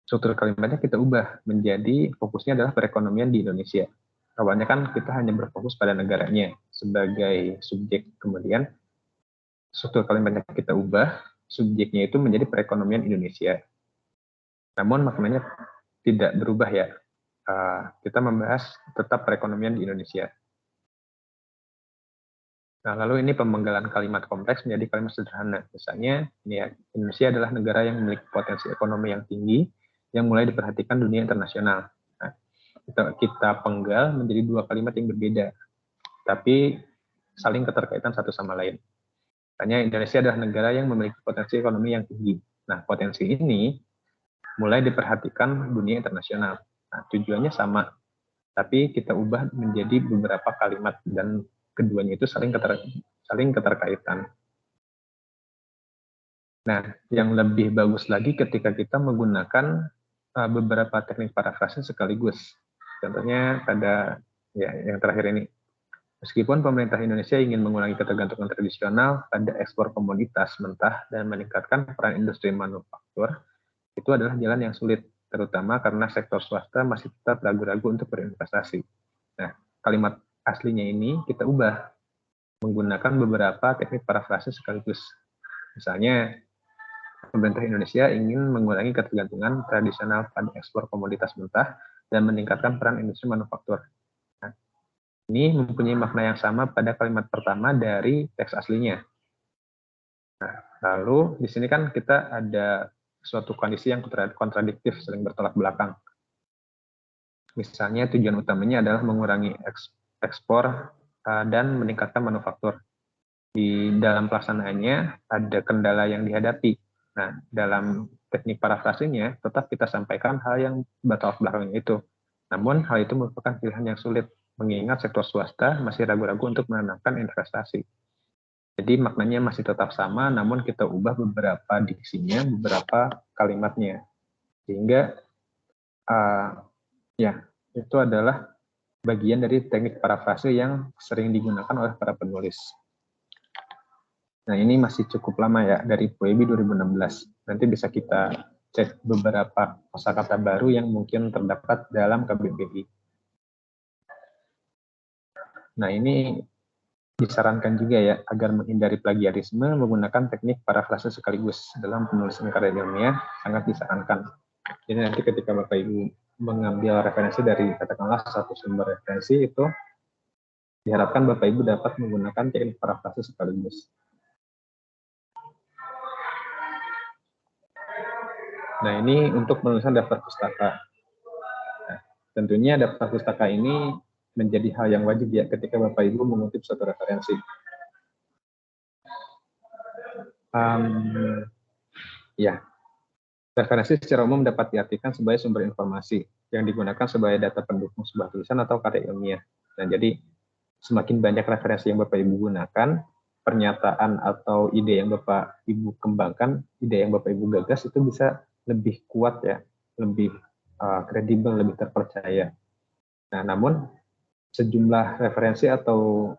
struktur kalimatnya kita ubah menjadi fokusnya adalah perekonomian di Indonesia. Awalnya kan kita hanya berfokus pada negaranya sebagai subjek, kemudian struktur kalimatnya kita ubah, subjeknya itu menjadi perekonomian Indonesia. Namun maknanya tidak berubah ya. Kita membahas tetap perekonomian di Indonesia. Nah, lalu ini pemenggalan kalimat kompleks menjadi kalimat sederhana. Misalnya, ini ya, Indonesia adalah negara yang memiliki potensi ekonomi yang tinggi, yang mulai diperhatikan dunia internasional. Nah, kita penggal menjadi dua kalimat yang berbeda, tapi saling keterkaitan satu sama lain. Misalnya, Indonesia adalah negara yang memiliki potensi ekonomi yang tinggi. Nah, potensi ini mulai diperhatikan dunia internasional. Nah, tujuannya sama, tapi kita ubah menjadi beberapa kalimat dan keduanya itu saling keterkaitan. Nah, yang lebih bagus lagi ketika kita menggunakan beberapa teknik parafrase sekaligus. Contohnya pada ya yang terakhir ini. Meskipun pemerintah Indonesia ingin mengurangi ketergantungan tradisional pada ekspor komoditas mentah dan meningkatkan peran industri manufaktur, itu adalah jalan yang sulit, terutama karena sektor swasta masih tetap ragu-ragu untuk berinvestasi. Nah, kalimat aslinya ini kita ubah menggunakan beberapa teknik parafrase sekaligus. Misalnya, pemerintah Indonesia ingin mengurangi ketergantungan tradisional pada ekspor komoditas mentah dan meningkatkan peran industri manufaktur. Nah, ini mempunyai makna yang sama pada kalimat pertama dari teks aslinya. Nah, lalu di sini kan kita ada suatu kondisi yang kontradiktif, saling bertolak belakang. Misalnya tujuan utamanya adalah mengurangi ekspor dan meningkatkan manufaktur. Di dalam pelaksanaannya ada kendala yang dihadapi. Nah, dalam teknik parafrasenya tetap kita sampaikan hal yang bertolak belakang itu. Namun hal itu merupakan pilihan yang sulit, mengingat sektor swasta masih ragu-ragu untuk menanamkan investasi. Jadi maknanya masih tetap sama, namun kita ubah beberapa diksinya, beberapa kalimatnya. Sehingga ya itu adalah bagian dari teknik parafrase yang sering digunakan oleh para penulis. Nah, ini masih cukup lama ya, dari PUEBI 2016. Nanti bisa kita cek beberapa kosakata baru yang mungkin terdapat dalam KBBI. Nah, ini disarankan juga ya, agar menghindari plagiarisme, menggunakan teknik parafrase sekaligus dalam penulisan karya ilmiah sangat disarankan. Jadi nanti ketika Bapak Ibu mengambil referensi dari katakanlah satu sumber referensi itu, diharapkan Bapak Ibu dapat menggunakan teknik parafrase sekaligus. Nah, ini untuk penulisan daftar pustaka. Nah, tentunya daftar pustaka ini menjadi hal yang wajib ya ketika Bapak Ibu mengutip suatu referensi. Ya, referensi secara umum dapat diartikan sebagai sumber informasi yang digunakan sebagai data pendukung sebuah tulisan atau karya ilmiah. Nah, jadi semakin banyak referensi yang Bapak Ibu gunakan, pernyataan atau ide yang Bapak Ibu kembangkan, ide yang Bapak Ibu gagas itu bisa lebih kuat ya, lebih kredibel, lebih terpercaya. Nah, namun sejumlah referensi atau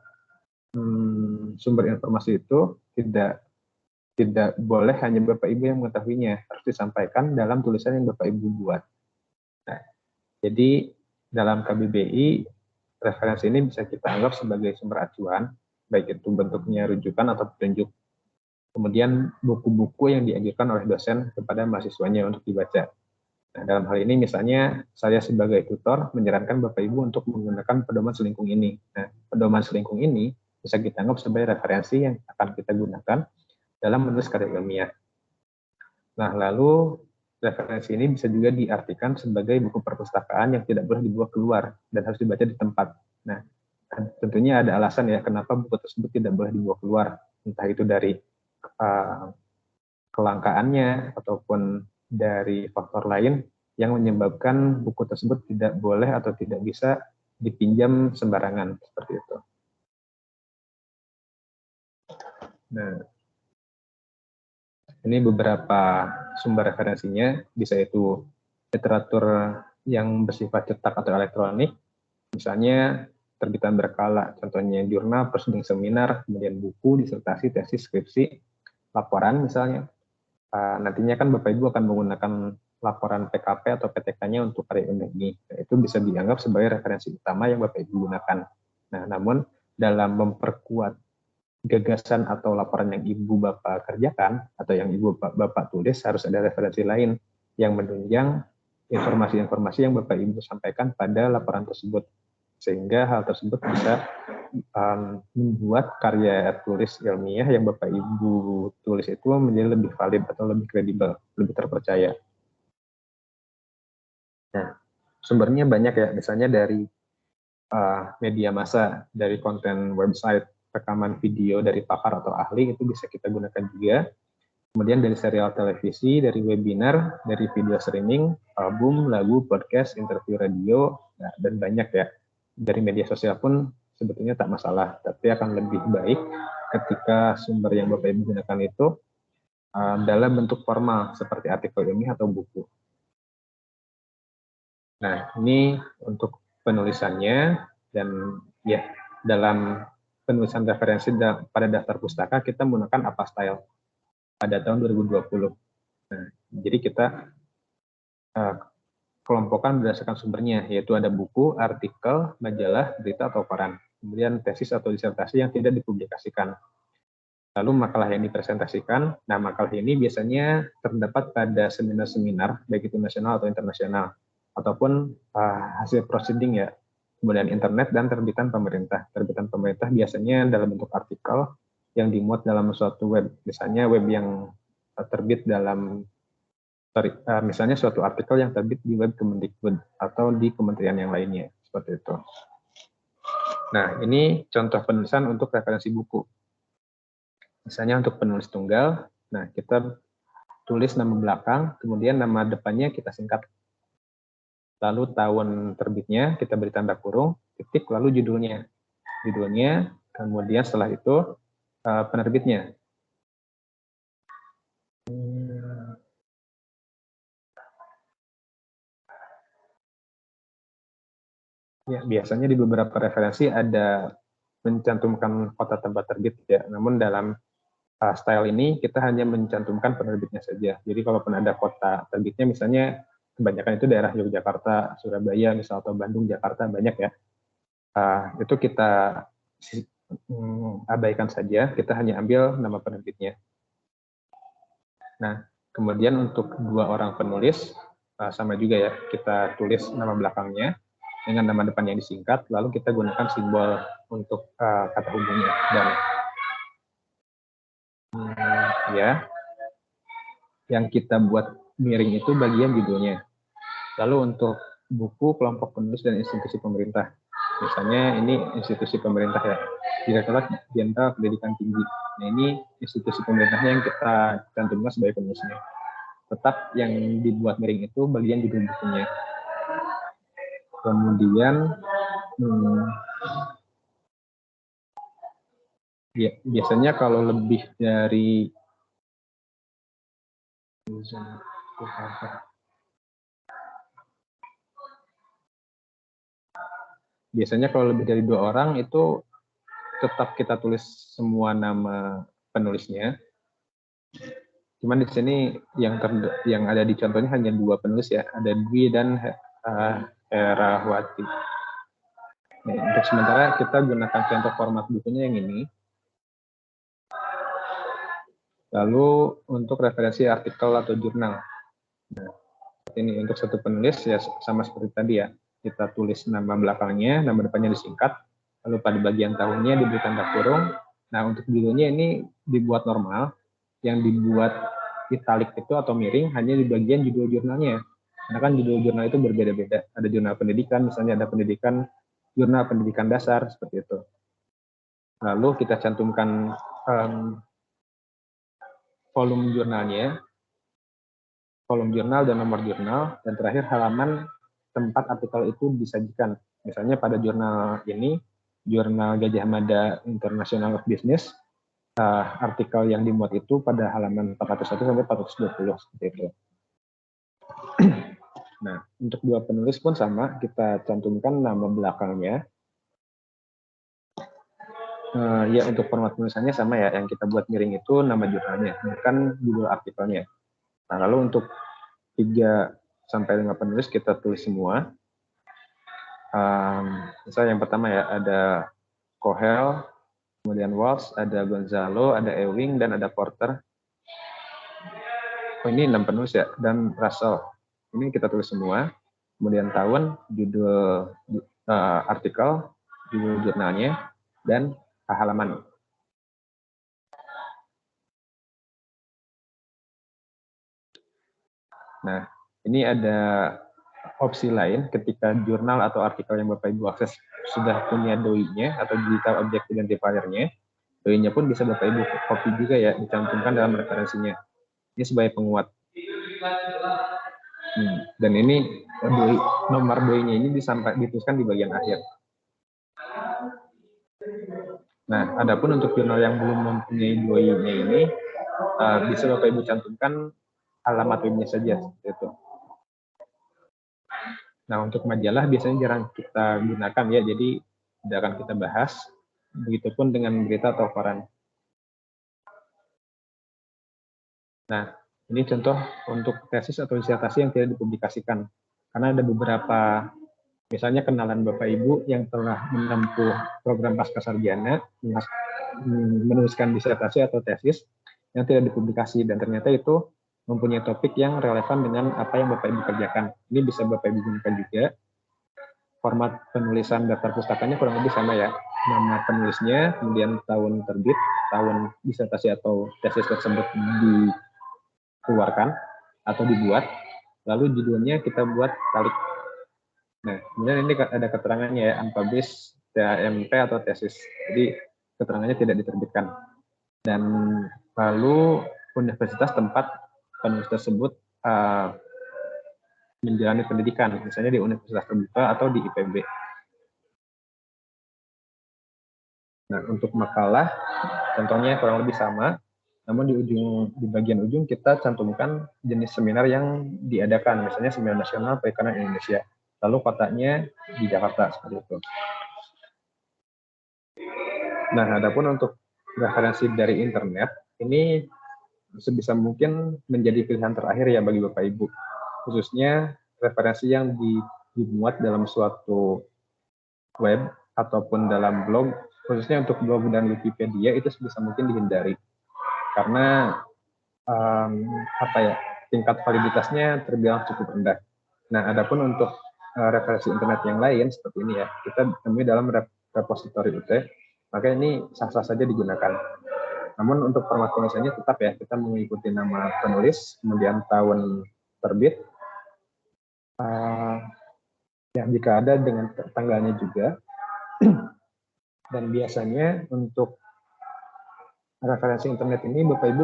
sumber informasi itu tidak boleh hanya Bapak Ibu yang mengetahuinya, harus disampaikan dalam tulisan yang Bapak Ibu buat. Nah, jadi dalam KBBI referensi ini bisa kita anggap sebagai sumber acuan, baik itu bentuknya rujukan atau petunjuk. Kemudian buku-buku yang dianjurkan oleh dosen kepada mahasiswanya untuk dibaca. Nah, dalam hal ini misalnya saya sebagai tutor menyarankan Bapak Ibu untuk menggunakan pedoman selingkung ini. Nah, pedoman selingkung ini bisa kita anggap sebagai referensi yang akan kita gunakan dalam menulis karya ilmiah. Nah, lalu referensi ini bisa juga diartikan sebagai buku perpustakaan yang tidak boleh dibawa keluar dan harus dibaca di tempat. Nah, tentunya ada alasan ya kenapa buku tersebut tidak boleh dibawa keluar, entah itu dari kelangkaannya ataupun dari faktor lain yang menyebabkan buku tersebut tidak boleh atau tidak bisa dipinjam sembarangan seperti itu. Nah, ini beberapa sumber referensinya, bisa itu literatur yang bersifat cetak atau elektronik, misalnya terbitan berkala, contohnya jurnal, prosedur seminar, kemudian buku, disertasi, tesis, skripsi, laporan misalnya. Nantinya kan Bapak Ibu akan menggunakan laporan PKP atau PTK-nya untuk karya ilmiah ini. Nah, itu bisa dianggap sebagai referensi utama yang Bapak Ibu gunakan. Nah, namun dalam memperkuat gagasan atau laporan yang Ibu Bapak kerjakan atau yang Ibu Bapak tulis, harus ada referensi lain yang menunjang informasi-informasi yang Bapak Ibu sampaikan pada laporan tersebut, sehingga hal tersebut bisa membuat karya tulis ilmiah yang Bapak Ibu tulis itu menjadi lebih valid atau lebih kredibel, lebih terpercaya. Nah, sumbernya banyak ya, misalnya dari media massa, dari konten website, rekaman video dari pakar atau ahli, itu bisa kita gunakan juga. Kemudian dari serial televisi, dari webinar, dari video streaming, album, lagu, podcast, interview radio, nah, dan banyak ya. Dari media sosial pun sebetulnya tak masalah, tapi akan lebih baik ketika sumber yang Bapak Ibu gunakan itu dalam bentuk formal, seperti artikel ilmiah atau buku. Nah, ini untuk penulisannya, dan ya, dalam penulisan referensi pada daftar pustaka kita menggunakan APA Style pada tahun 2020. Nah, jadi kita kelompokkan berdasarkan sumbernya, yaitu ada buku, artikel, majalah, berita atau koran. Kemudian tesis atau disertasi yang tidak dipublikasikan. Lalu makalah yang dipresentasikan. Nah, makalah ini biasanya terdapat pada seminar-seminar, baik itu nasional atau internasional, ataupun hasil proceeding ya. Kemudian internet dan terbitan pemerintah. Terbitan pemerintah biasanya dalam bentuk artikel yang dimuat dalam suatu web. Misalnya web yang terbit dalam, misalnya suatu artikel yang terbit di web Kemendikbud atau di kementerian yang lainnya. Seperti itu. Nah, ini contoh penulisan untuk referensi buku. Misalnya untuk penulis tunggal, nah kita tulis nama belakang, kemudian nama depannya kita singkat. Lalu tahun terbitnya kita beri tanda kurung, titik, lalu judulnya. Judulnya, kemudian setelah itu penerbitnya. Ya, biasanya di beberapa referensi ada mencantumkan kota tempat terbit ya, namun dalam style ini kita hanya mencantumkan penerbitnya saja. Jadi kalaupun ada kota terbitnya, misalnya kebanyakan itu daerah Yogyakarta, Surabaya, misal atau Bandung, Jakarta, banyak ya. Itu kita abaikan saja, kita hanya ambil nama penerbitnya. Nah, kemudian untuk dua orang penulis, sama juga ya, kita tulis nama belakangnya dengan nama depan yang disingkat, lalu kita gunakan simbol untuk kata hubungnya. Dan ya, yang kita buat miring itu bagian judulnya. Lalu untuk buku, kelompok penulis, dan institusi pemerintah. Misalnya ini institusi pemerintah ya, Direktorat Jenderal Pendidikan Tinggi. Nah, ini institusi pemerintahnya yang kita cantumkan sebagai penulisnya. Tetap yang dibuat miring itu bagian judul bukunya. Kemudian Ya, biasanya kalau lebih dari kalau lebih dari 2 orang itu tetap kita tulis semua nama penulisnya. Cuman di sini yang ada di contohnya hanya 2 penulis ya, ada Dwi dan Herawati. Nah, untuk sementara kita gunakan contoh format bukunya yang ini. Lalu untuk referensi artikel atau jurnal. Nah, ini untuk satu penulis ya sama seperti tadi ya. Kita tulis nama belakangnya, nama depannya disingkat, lalu pada bagian tahunnya diberi tanda kurung. Nah, untuk judulnya ini dibuat normal, yang dibuat italik itu atau miring hanya di bagian judul jurnalnya. Karena kan judul jurnal itu berbeda-beda. Ada jurnal pendidikan, misalnya ada jurnal pendidikan dasar, seperti itu. Lalu kita cantumkan volume jurnalnya, kolom jurnal dan nomor jurnal, dan terakhir halaman tempat artikel itu disajikan. Misalnya pada jurnal ini, Jurnal Gajah Mada International of Business, artikel yang dimuat itu pada halaman 401 sampai 420, seperti itu. Nah, untuk 2 penulis pun sama, kita cantumkan nama belakangnya. Ya, untuk format tulisannya sama ya, yang kita buat miring itu nama jurnalnya, bukan judul artikelnya. Nah, lalu untuk 3 sampai 5 penulis kita tulis semua. Misalnya yang pertama ya, ada Kohel, kemudian Walsh, ada Gonzalo, ada Ewing, dan ada Porter. Oh, ini 6 penulis ya, dan Russell. Ini kita tulis semua. Kemudian tahun, judul artikel, judul jurnalnya, dan halaman. Nah, ini ada opsi lain ketika jurnal atau artikel yang Bapak Ibu akses sudah punya DOI-nya atau digital object identifier-nya, DOI-nya pun bisa Bapak Ibu copy juga ya, dicantumkan dalam referensinya. Ini sebagai penguat. Dan ini nomor DOI-nya ini dituliskan di bagian akhir. Nah, adapun untuk jurnal yang belum mempunyai DOI-nya ini, bisa Bapak Ibu cantumkan alamat webnya saja, seperti itu. Nah, untuk majalah biasanya jarang kita gunakan ya, jadi tidak akan kita bahas. Begitupun dengan berita atau koran. Nah, ini contoh untuk tesis atau disertasi yang tidak dipublikasikan. Karena ada beberapa, misalnya kenalan Bapak Ibu yang telah menempuh program pascasarjana, menuliskan disertasi atau tesis yang tidak dipublikasi, dan ternyata itu mempunyai topik yang relevan dengan apa yang Bapak Ibu kerjakan. Ini bisa Bapak Ibu gunakan juga. Format penulisan daftar pustakanya kurang lebih sama ya. Nama penulisnya, kemudian tahun terbit, tahun disertasi atau tesis tersebut dikeluarkan atau dibuat, lalu judulnya kita buat talik. Nah, kemudian ini ada keterangannya ya, unpublished, TAMP atau tesis. Jadi keterangannya tidak diterbitkan. Dan lalu universitas tempat penulis tersebut menjalani pendidikan, misalnya di Universitas Terbuka atau di IPB. Nah, untuk makalah, contohnya kurang lebih sama, namun di bagian ujung kita cantumkan jenis seminar yang diadakan, misalnya Seminar Nasional Perikanan Indonesia. Lalu kotanya di Jakarta, seperti itu. Nah, adapun untuk referensi dari internet, ini sebisa mungkin menjadi pilihan terakhir ya bagi Bapak Ibu. Khususnya referensi yang dimuat dalam suatu web ataupun dalam blog, khususnya untuk blog dan Wikipedia itu sebisa mungkin dihindari. Karena tingkat validitasnya terbilang cukup rendah. Nah, adapun untuk referensi internet yang lain seperti ini ya, kita temui dalam repositori UT, maka ini sah-sah saja digunakan. Namun untuk format penulisannya tetap ya, kita mengikuti nama penulis, kemudian tahun terbit, ya jika ada dengan tanggalnya juga, dan biasanya untuk referensi internet ini Bapak Ibu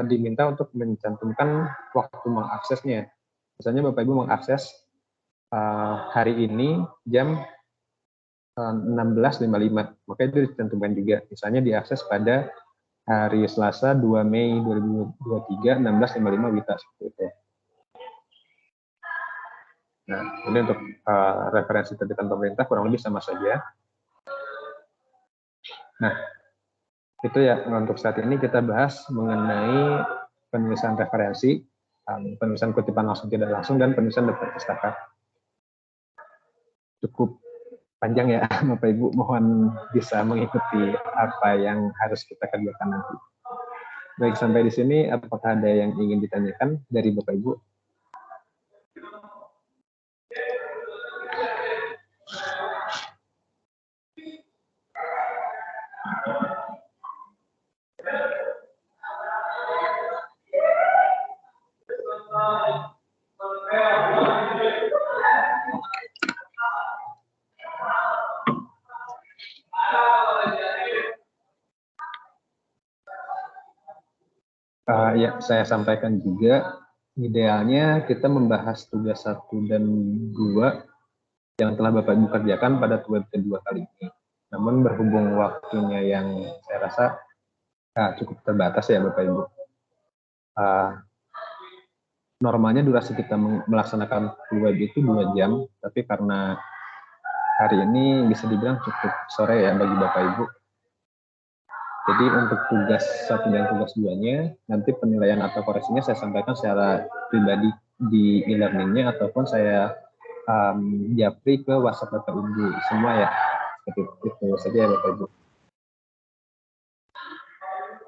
diminta untuk mencantumkan waktu mengaksesnya. Misalnya Bapak Ibu mengakses hari ini jam 16.55. Maka itu ditentukan juga. Misalnya diakses pada hari Selasa 2 Mei 2023 16.55 WITA seperti itu. Nah, ini untuk referensi terbitan pemerintah kurang lebih sama saja. Nah, itu ya untuk saat ini kita bahas mengenai penulisan referensi, penulisan kutipan langsung tidak langsung, dan penulisan daftar pustaka. Cukup panjang ya, Bapak Ibu. Mohon bisa mengikuti apa yang harus kita kerjakan nanti. Baik, sampai di sini apakah ada yang ingin ditanyakan dari Bapak Ibu? Ya, saya sampaikan juga, idealnya kita membahas tugas 1 dan 2 yang telah Bapak Ibu kerjakan pada tugas kedua kali ini. Namun berhubung waktunya yang saya rasa cukup terbatas ya Bapak Ibu. Normalnya durasi kita melaksanakan web itu 2 jam, tapi karena hari ini bisa dibilang cukup sore ya bagi Bapak Ibu. Jadi untuk tugas 1 dan tugas 2-nya, nanti penilaian atau koreksinya saya sampaikan secara pribadi di e-learning-nya, ataupun saya japri ke WhatsApp Bapak Ibu semua ya. Seperti itu saja ya Bapak Ibu.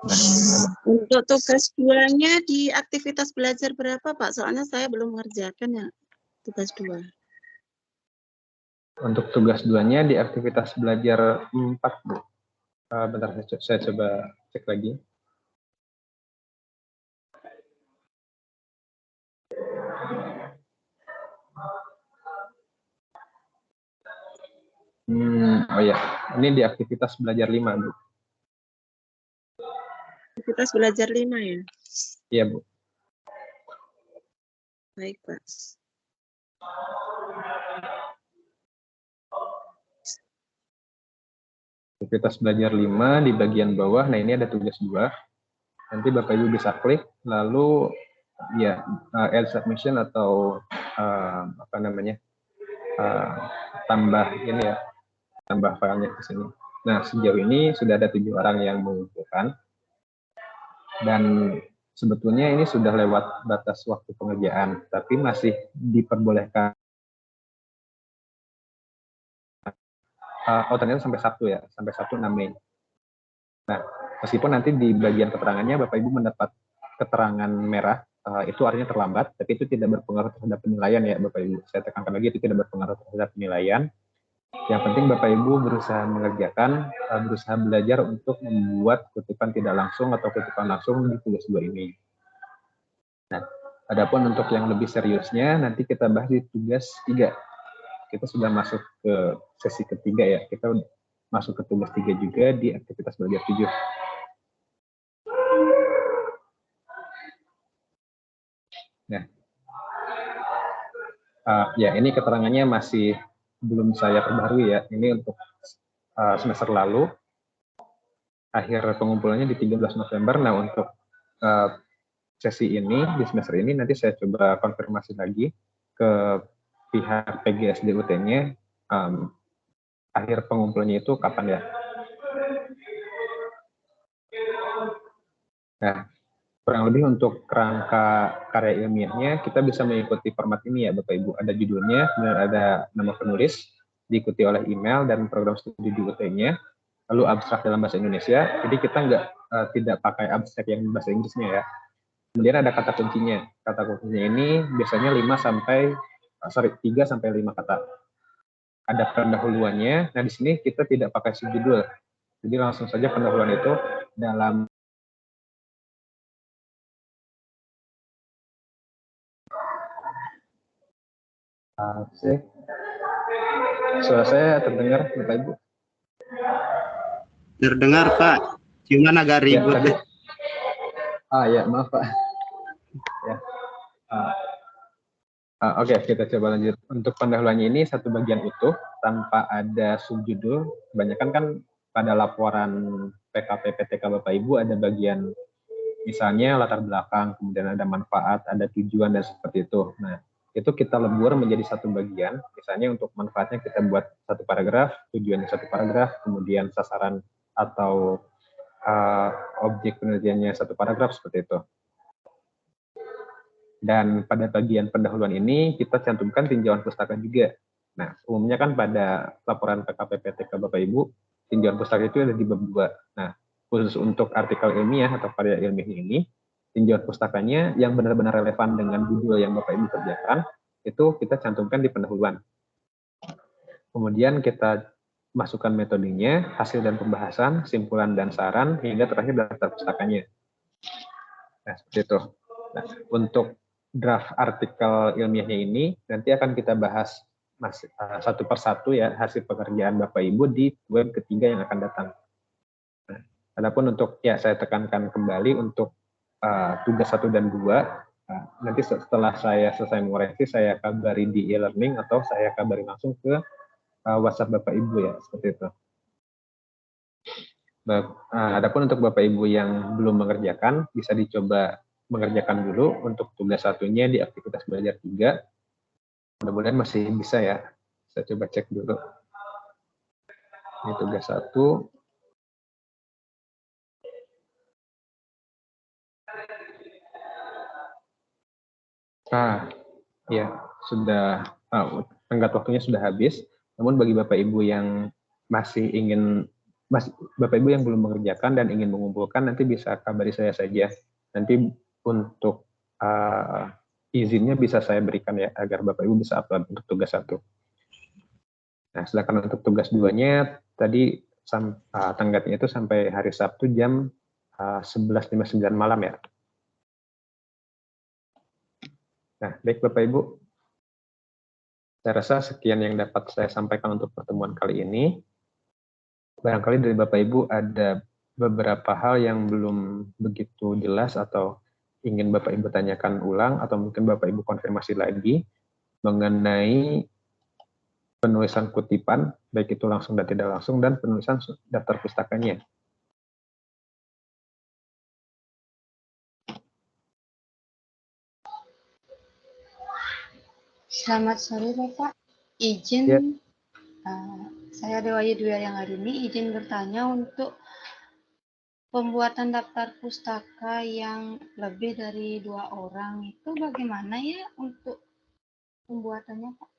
Nah, untuk tugas 2-nya di aktivitas belajar berapa Pak? Soalnya saya belum mengerjakan ya tugas 2. Untuk tugas 2-nya di aktivitas belajar 4, Bu. Bentar, saya coba cek lagi. Oh ya, ini di aktivitas belajar 5, Bu. Aktivitas belajar 5 ya? Iya, Bu. Baik, Pak. Aktivitas belajar 5 di bagian bawah. Nah, ini ada tugas 2. Nanti Bapak Ibu bisa klik, lalu ya add submission atau apa namanya, tambah ini ya, tambah filenya ke sini. Nah, sejauh ini sudah ada 7 orang yang mengumpulkan, dan sebetulnya ini sudah lewat batas waktu pengerjaan, tapi masih diperbolehkan. Ternyata sampai Sabtu ya, sampai Sabtu 6 Mei. Nah, meskipun nanti di bagian keterangannya Bapak Ibu mendapat keterangan merah, itu artinya terlambat, tapi itu tidak berpengaruh terhadap penilaian ya Bapak Ibu. Saya tekankan lagi, itu tidak berpengaruh terhadap penilaian. Yang penting Bapak Ibu berusaha mengerjakan, berusaha belajar untuk membuat kutipan tidak langsung atau kutipan langsung di tugas 2 ini. Nah, adapun untuk yang lebih seriusnya, nanti kita bahas di tugas 3. Kita sudah masuk ke sesi ketiga ya, kita masuk ke tugas 3 juga di aktivitas belajar 7. Nah, ya ini keterangannya masih belum saya perbarui ya, ini untuk semester lalu, akhir pengumpulannya di 13 November, nah untuk sesi ini, di semester ini, nanti saya coba konfirmasi lagi ke pihak PGSD UT-nya, akhir pengumpulannya itu kapan ya. Nah, kurang lebih untuk kerangka karya ilmiahnya, kita bisa mengikuti format ini ya Bapak Ibu. Ada judulnya, dan ada nama penulis, diikuti oleh email dan program studi di UT-nya, lalu abstrak dalam bahasa Indonesia. Jadi kita tidak pakai abstrak yang bahasa Inggrisnya ya. Kemudian ada kata kuncinya. Kata kuncinya ini biasanya 3 sampai 5 kata. Ada pendahuluannya. Nah, di sini kita tidak pakai subjudul. Jadi langsung saja pendahuluan itu dalam suara saya terdengar Bapak Ibu? Terdengar Pak, cuman agak ribut. Ya, ya maaf Pak. Ya. Oke, kita coba lanjut. Untuk pendahuluannya ini satu bagian utuh tanpa ada subjudul. Kebanyakan kan pada laporan PKP PTK Bapak Ibu ada bagian misalnya latar belakang, kemudian ada manfaat, ada tujuan dan seperti itu. Nah, itu kita lebur menjadi satu bagian. Misalnya untuk manfaatnya kita buat satu paragraf, tujuannya satu paragraf, kemudian sasaran atau objek penelitiannya satu paragraf seperti itu. Dan pada bagian pendahuluan ini kita cantumkan tinjauan pustaka juga. Nah, umumnya kan pada laporan PKP PTK Bapak Ibu, tinjauan pustaka itu ada di bab 2. Nah, khusus untuk artikel ilmiah atau karya ilmiah ini, tinjauan pustakanya yang benar-benar relevan dengan judul yang Bapak Ibu kerjakan, itu kita cantumkan di pendahuluan. Kemudian kita masukkan metodenya, hasil dan pembahasan, simpulan dan saran, hingga terakhir daftar pustakanya. Nah, seperti itu. Nah, untuk draft artikel ilmiahnya ini nanti akan kita bahas satu persatu ya hasil pekerjaan Bapak Ibu di web ketiga yang akan datang. Nah, adapun untuk ya saya tekankan kembali untuk tugas 1 dan 2 nanti setelah saya selesai mengoreksi saya kabari di e-learning atau saya kabari langsung ke WhatsApp Bapak Ibu ya seperti itu. Adapun untuk Bapak Ibu yang belum mengerjakan bisa dicoba mengerjakan dulu untuk tugas satunya di aktivitas belajar 3. Mudah-mudahan masih bisa ya. Saya coba cek dulu. Ini tugas 1. Ya, sudah tenggat waktunya sudah habis. Namun bagi Bapak Ibu yang masih ingin Bapak Ibu yang belum mengerjakan dan ingin mengumpulkan nanti bisa kabari saya saja. Nanti untuk izinnya bisa saya berikan ya agar Bapak Ibu bisa upload untuk tugas 1. Nah, sedangkan untuk tugas 2-nya tadi tenggatnya itu sampai hari Sabtu jam 11.59 malam ya. Nah, baik Bapak Ibu. Saya rasa sekian yang dapat saya sampaikan untuk pertemuan kali ini. Barangkali dari Bapak Ibu ada beberapa hal yang belum begitu jelas atau ingin Bapak Ibu tanyakan ulang atau mungkin Bapak Ibu konfirmasi lagi mengenai penulisan kutipan, baik itu langsung dan tidak langsung, dan penulisan daftar pustakanya. Selamat sore Bapak, izin Ya. Saya Dewa Yudhya yang hari ini izin bertanya untuk pembuatan daftar pustaka yang lebih dari 2 orang itu bagaimana ya untuk pembuatannya Pak?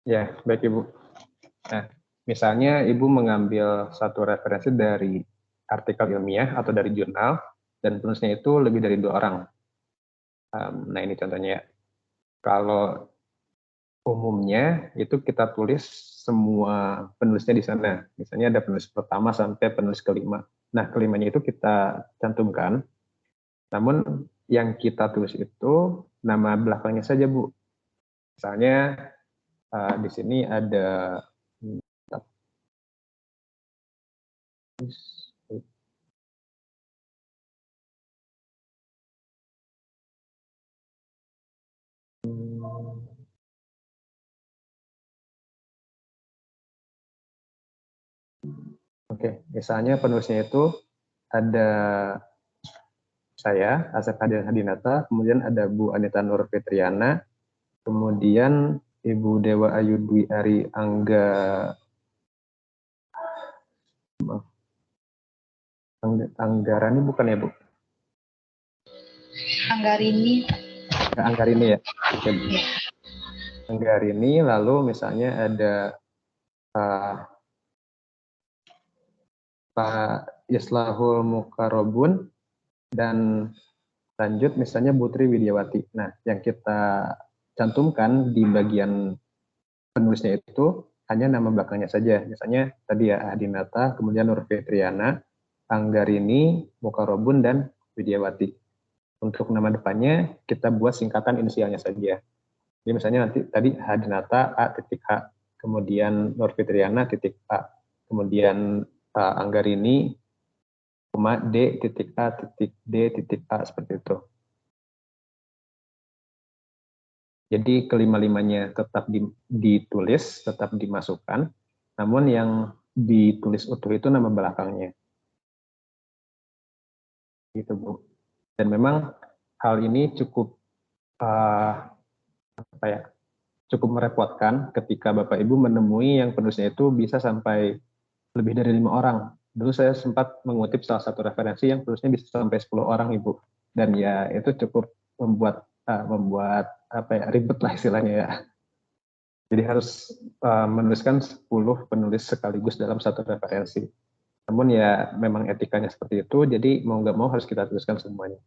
Ya, baik Ibu. Nah, misalnya Ibu mengambil satu referensi dari artikel ilmiah atau dari jurnal, dan penulisnya itu lebih dari 2 orang. Nah, ini contohnya ya. Kalau umumnya itu kita tulis semua penulisnya di sana. Misalnya ada penulis pertama sampai penulis kelima. Nah, kelimanya itu kita cantumkan. Namun yang kita tulis itu nama belakangnya saja, Bu. Misalnya di sini ada Oke, misalnya penulisnya itu ada saya, Asep Hadinata, kemudian ada Bu Anita Nur Fitriana, kemudian Ibu Dewa Ayu Dwi Ari Anggarani bukan ya, Bu? Anggarini. Anggarini ya. Oke. Anggarini, lalu misalnya ada Pak Islahul Mukarobun, dan lanjut misalnya Putri Widiawati. Nah, yang kita cantumkan di bagian penulisnya itu hanya nama belakangnya saja. Misalnya tadi ya Adinata, kemudian Nur Fitriana, Anggarini, Mukarobun, dan Widiawati. Untuk nama depannya kita buat singkatan inisialnya saja. Jadi misalnya nanti tadi Hadinata A.H, kemudian Nur Fitriana A, kemudian Anggarini D.A.D.A seperti itu. Jadi kelima-limanya tetap ditulis, tetap dimasukkan, namun yang ditulis utuh itu nama belakangnya. Gitu, Bu. Dan memang hal ini cukup cukup merepotkan ketika Bapak Ibu menemui yang penulisnya itu bisa sampai lebih dari 5 orang. Dulu saya sempat mengutip salah satu referensi yang penulisnya bisa sampai 10 orang, Ibu. Dan ya itu cukup membuat ribet lah istilahnya ya. Jadi harus menuliskan 10 penulis sekaligus dalam satu referensi. Namun ya memang etikanya seperti itu, jadi mau nggak mau harus kita tuliskan semuanya.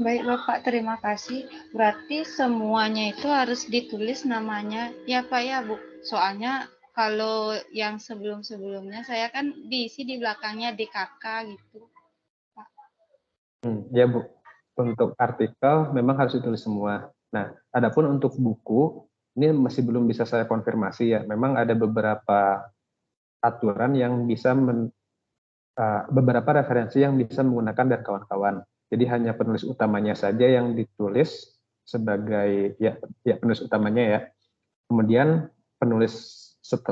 Baik Bapak, terima kasih. Berarti semuanya itu harus ditulis namanya ya Pak ya Bu. Soalnya kalau yang sebelum-sebelumnya saya kan diisi di belakangnya DKK gitu. Pak. Ya Bu, untuk artikel memang harus ditulis semua. Nah, adapun untuk buku, ini masih belum bisa saya konfirmasi ya. Memang ada beberapa aturan yang bisa beberapa referensi yang bisa menggunakan dan kawan-kawan. Jadi hanya penulis utamanya saja yang ditulis sebagai ya penulis utamanya ya. Kemudian penulis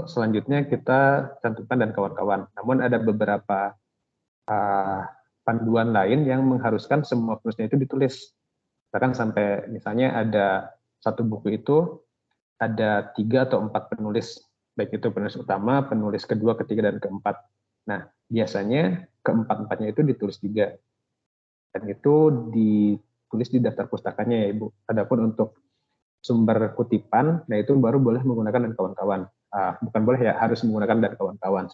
selanjutnya kita cantumkan dan kawan-kawan. Namun ada beberapa panduan lain yang mengharuskan semua penulisnya itu ditulis. Bahkan sampai misalnya ada satu buku itu ada 3 atau 4 penulis, baik itu penulis utama, penulis kedua, ketiga, dan keempat. Nah, biasanya keempat-empatnya itu ditulis juga. Dan itu ditulis di daftar pustakanya ya Ibu. Adapun untuk sumber kutipan, nah itu baru boleh menggunakan dan kawan-kawan. Bukan boleh ya, harus menggunakan dan kawan-kawan.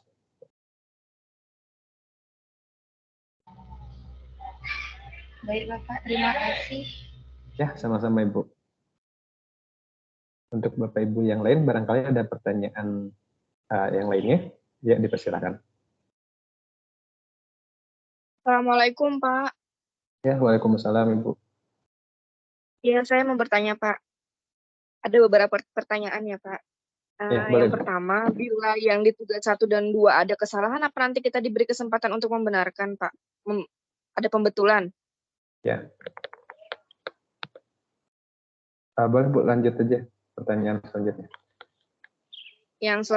Baik Bapak, terima kasih. Ya, sama-sama Ibu. Untuk Bapak Ibu yang lain, barangkali ada pertanyaan yang lainnya, ya dipersilakan. Assalamualaikum Pak. Ya, waalaikumsalam Ibu. Ya, saya mau bertanya Pak. Ada beberapa pertanyaan ya Pak. Ya, boleh, yang pertama, bila yang di tugas 1 dan 2 ada kesalahan, apa nanti kita diberi kesempatan untuk membenarkan Pak? Ada pembetulan? Ya. Boleh Bu, lanjut aja pertanyaan selanjutnya. Yang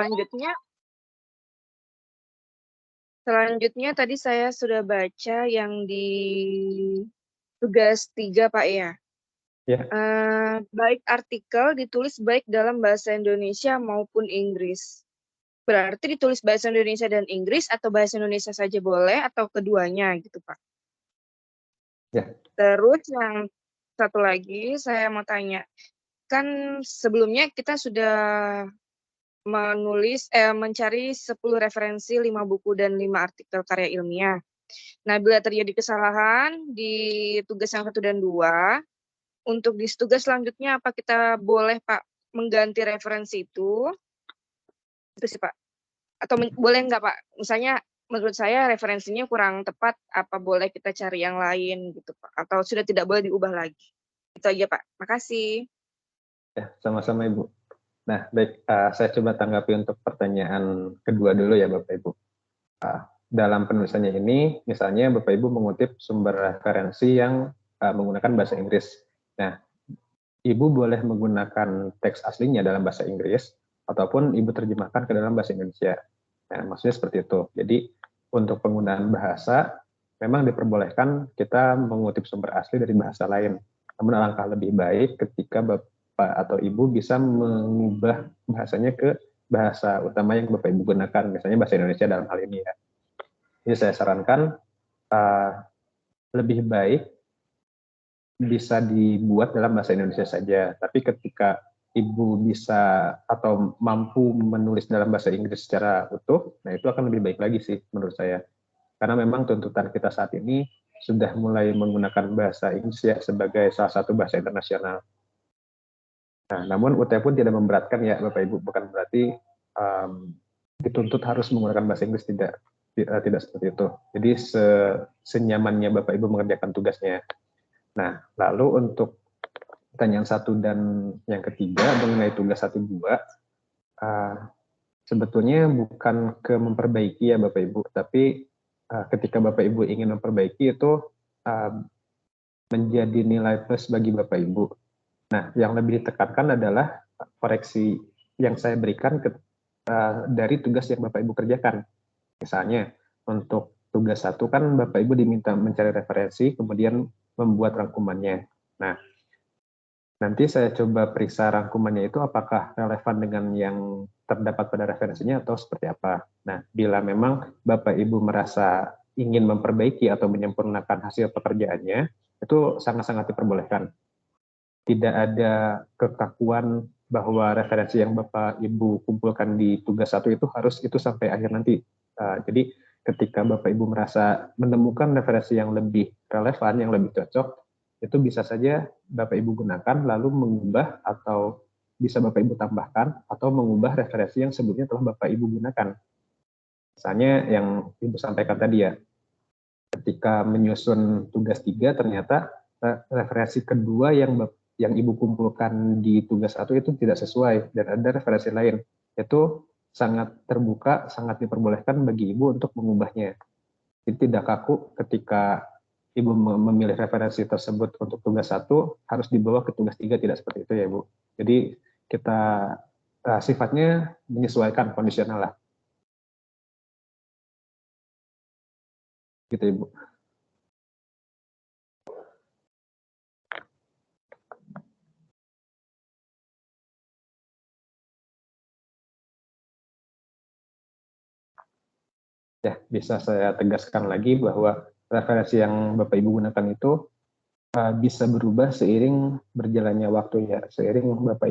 selanjutnya tadi saya sudah baca yang di tugas 3 Pak ya. Ya. Baik artikel ditulis baik dalam bahasa Indonesia maupun Inggris. Berarti ditulis bahasa Indonesia dan Inggris atau bahasa Indonesia saja boleh atau keduanya gitu Pak? Ya. Terus yang satu lagi saya mau tanya, kan sebelumnya kita sudah mencari 10 referensi, 5 buku dan 5 artikel karya ilmiah. Nah, bila terjadi kesalahan di tugas yang 1 dan 2, untuk di tugas selanjutnya apa kita boleh Pak mengganti referensi itu? Itu sih Pak. Atau boleh nggak Pak? Misalnya menurut saya referensinya kurang tepat, apa boleh kita cari yang lain gitu Pak? Atau sudah tidak boleh diubah lagi? Itu aja Pak. Makasih. Ya, sama-sama Ibu. Nah, baik, saya coba tanggapi untuk pertanyaan kedua dulu ya Bapak Ibu. Dalam penulisannya ini, misalnya Bapak Ibu mengutip sumber referensi yang menggunakan bahasa Inggris. Nah, Ibu boleh menggunakan teks aslinya dalam bahasa Inggris, ataupun Ibu terjemahkan ke dalam bahasa Indonesia. Nah, maksudnya seperti itu. Jadi, untuk penggunaan bahasa, memang diperbolehkan kita mengutip sumber asli dari bahasa lain. Namun alangkah lebih baik ketika Bapak atau Ibu bisa mengubah bahasanya ke bahasa utama yang Bapak Ibu gunakan, misalnya bahasa Indonesia dalam hal ini ya. Jadi saya sarankan lebih baik bisa dibuat dalam bahasa Indonesia saja. Tapi ketika Ibu bisa atau mampu menulis dalam bahasa Inggris secara utuh, nah itu akan lebih baik lagi sih menurut saya. Karena memang tuntutan kita saat ini sudah mulai menggunakan bahasa Inggris ya sebagai salah satu bahasa internasional. Nah, namun UT pun tidak memberatkan ya Bapak Ibu, bukan berarti dituntut harus menggunakan bahasa Inggris, tidak seperti itu. Jadi senyamannya Bapak Ibu mengerjakan tugasnya. Nah, lalu untuk pertanyaan 1 dan yang ketiga mengenai tugas 1-2, sebetulnya bukan ke memperbaiki ya Bapak Ibu, tapi ketika Bapak Ibu ingin memperbaiki itu menjadi nilai plus bagi Bapak Ibu. Nah, yang lebih ditekankan adalah koreksi yang saya berikan dari tugas yang Bapak Ibu kerjakan. Misalnya, untuk tugas 1 kan Bapak Ibu diminta mencari referensi, kemudian membuat rangkumannya. Nah, nanti saya coba periksa rangkumannya itu apakah relevan dengan yang terdapat pada referensinya atau seperti apa. Nah, bila memang Bapak Ibu merasa ingin memperbaiki atau menyempurnakan hasil pekerjaannya, itu sangat-sangat diperbolehkan. Tidak ada kekakuan bahwa referensi yang Bapak Ibu kumpulkan di tugas 1 itu harus itu sampai akhir nanti. Jadi ketika Bapak Ibu merasa menemukan referensi yang lebih relevan, yang lebih cocok, itu bisa saja Bapak Ibu gunakan lalu mengubah atau bisa Bapak Ibu tambahkan atau mengubah referensi yang sebelumnya telah Bapak Ibu gunakan. Misalnya yang Ibu sampaikan tadi ya, ketika menyusun tugas 3 ternyata referensi kedua yang Ibu kumpulkan di tugas 1 itu tidak sesuai dan ada referensi lain. Itu sangat terbuka, sangat diperbolehkan bagi Ibu untuk mengubahnya. Jadi tidak kaku ketika Ibu memilih referensi tersebut untuk tugas 1 harus dibawa ke tugas 3, tidak seperti itu ya Ibu. Jadi kita sifatnya menyesuaikan, kondisional lah. Gitu Ibu. Ya, bisa saya tegaskan lagi bahwa referensi yang Bapak Ibu gunakan itu bisa berubah seiring berjalannya waktu ya, seiring Bapak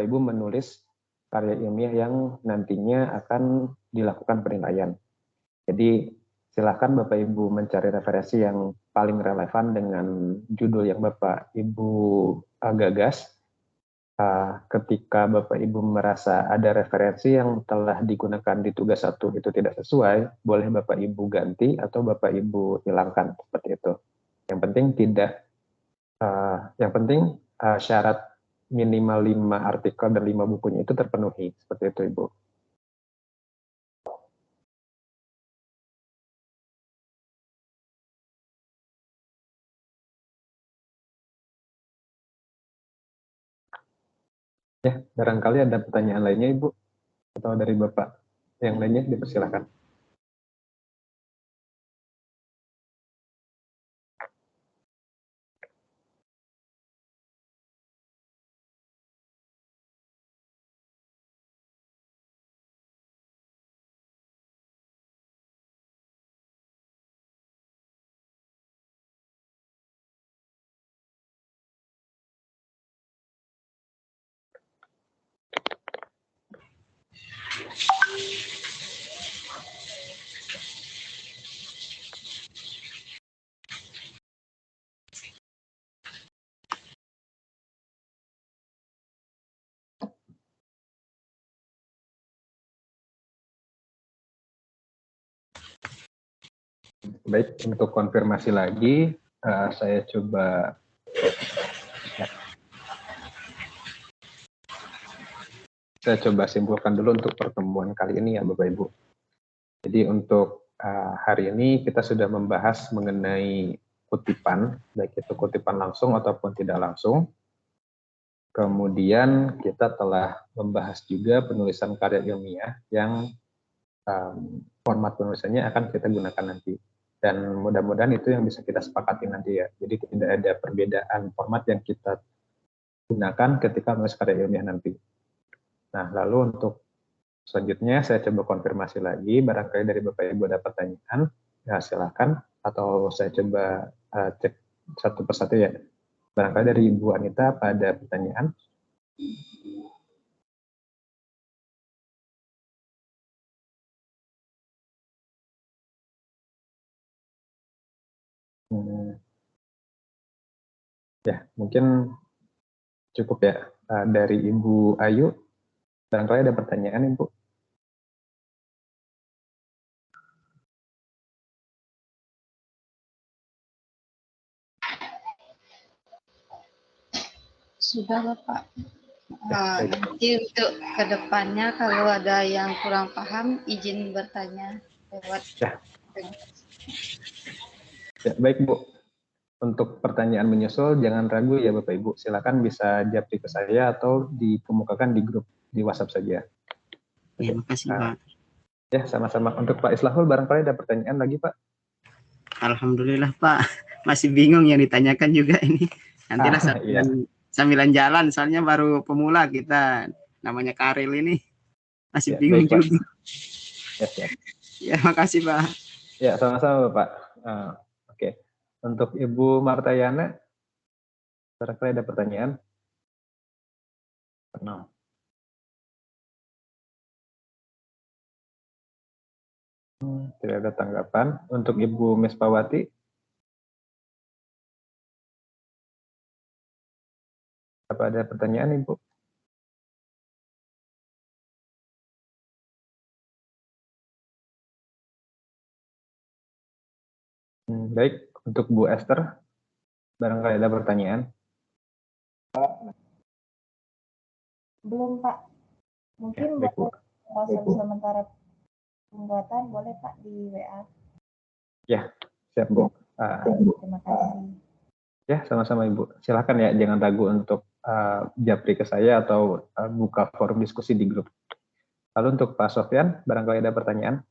Ibu menulis karya ilmiah yang nantinya akan dilakukan penilaian. Jadi silakan Bapak Ibu mencari referensi yang paling relevan dengan judul yang Bapak Ibu gagas. Ketika Bapak Ibu merasa ada referensi yang telah digunakan di tugas 1 itu tidak sesuai, boleh Bapak Ibu ganti atau Bapak Ibu hilangkan seperti itu. Yang penting syarat minimal 5 artikel dan 5 bukunya itu terpenuhi, seperti itu Ibu. Ya, barangkali ada pertanyaan lainnya Ibu atau dari Bapak yang lainnya dipersilakan. Baik, untuk konfirmasi lagi, saya coba simpulkan dulu untuk pertemuan kali ini ya Bapak Ibu. Jadi untuk hari ini kita sudah membahas mengenai kutipan, baik itu kutipan langsung ataupun tidak langsung. Kemudian kita telah membahas juga penulisan karya ilmiah yang format penulisannya akan kita gunakan nanti. Dan mudah-mudahan itu yang bisa kita sepakati nanti ya. Jadi tidak ada perbedaan format yang kita gunakan ketika menulis karya ilmiah nanti. Nah, lalu untuk selanjutnya saya coba konfirmasi lagi, barangkali dari Bapak Ibu ada pertanyaan, ya silakan. Atau saya coba cek satu persatu ya. Barangkali dari Ibu Anita apa ada pertanyaan? Ya, mungkin cukup ya. Dari Ibu Ayu, barangkali ada pertanyaan Ibu? Sudah Bapak. Ya, Nanti untuk kedepannya kalau ada yang kurang paham, izin bertanya lewat. Ya, baik Bu. untuk pertanyaan menyusul jangan ragu ya Bapak Ibu. Silakan bisa japri ke saya atau dikemukakan di grup di WhatsApp saja. Ya, makasih Pak. Ya, sama-sama. Untuk Pak Islahul barangkali ada pertanyaan lagi Pak. Alhamdulillah Pak. Masih bingung yang ditanyakan juga ini. Nantilah Iya. sambilan jalan, soalnya baru pemula kita, namanya Karil ini. Masih Ya, bingung baik, Pak. juga. Ya, siap. Ya, makasih Pak. Ya, sama-sama Pak. Oke. Untuk Ibu Martayana, barangkali ada pertanyaan? No. Tidak ada tanggapan. Untuk Ibu Mispawati, apa ada pertanyaan Ibu? Baik, untuk Bu Esther, barangkali ada pertanyaan? Belum Pak. Mungkin Ya, baik, Bu. proses sementara pembuatan boleh Pak di WA. Ya, siap Bu. Terima kasih. Ya, sama-sama Ibu. Silakan ya, jangan ragu untuk japri ke saya atau buka forum diskusi di grup. Lalu untuk Pak Sofyan, barangkali ada pertanyaan?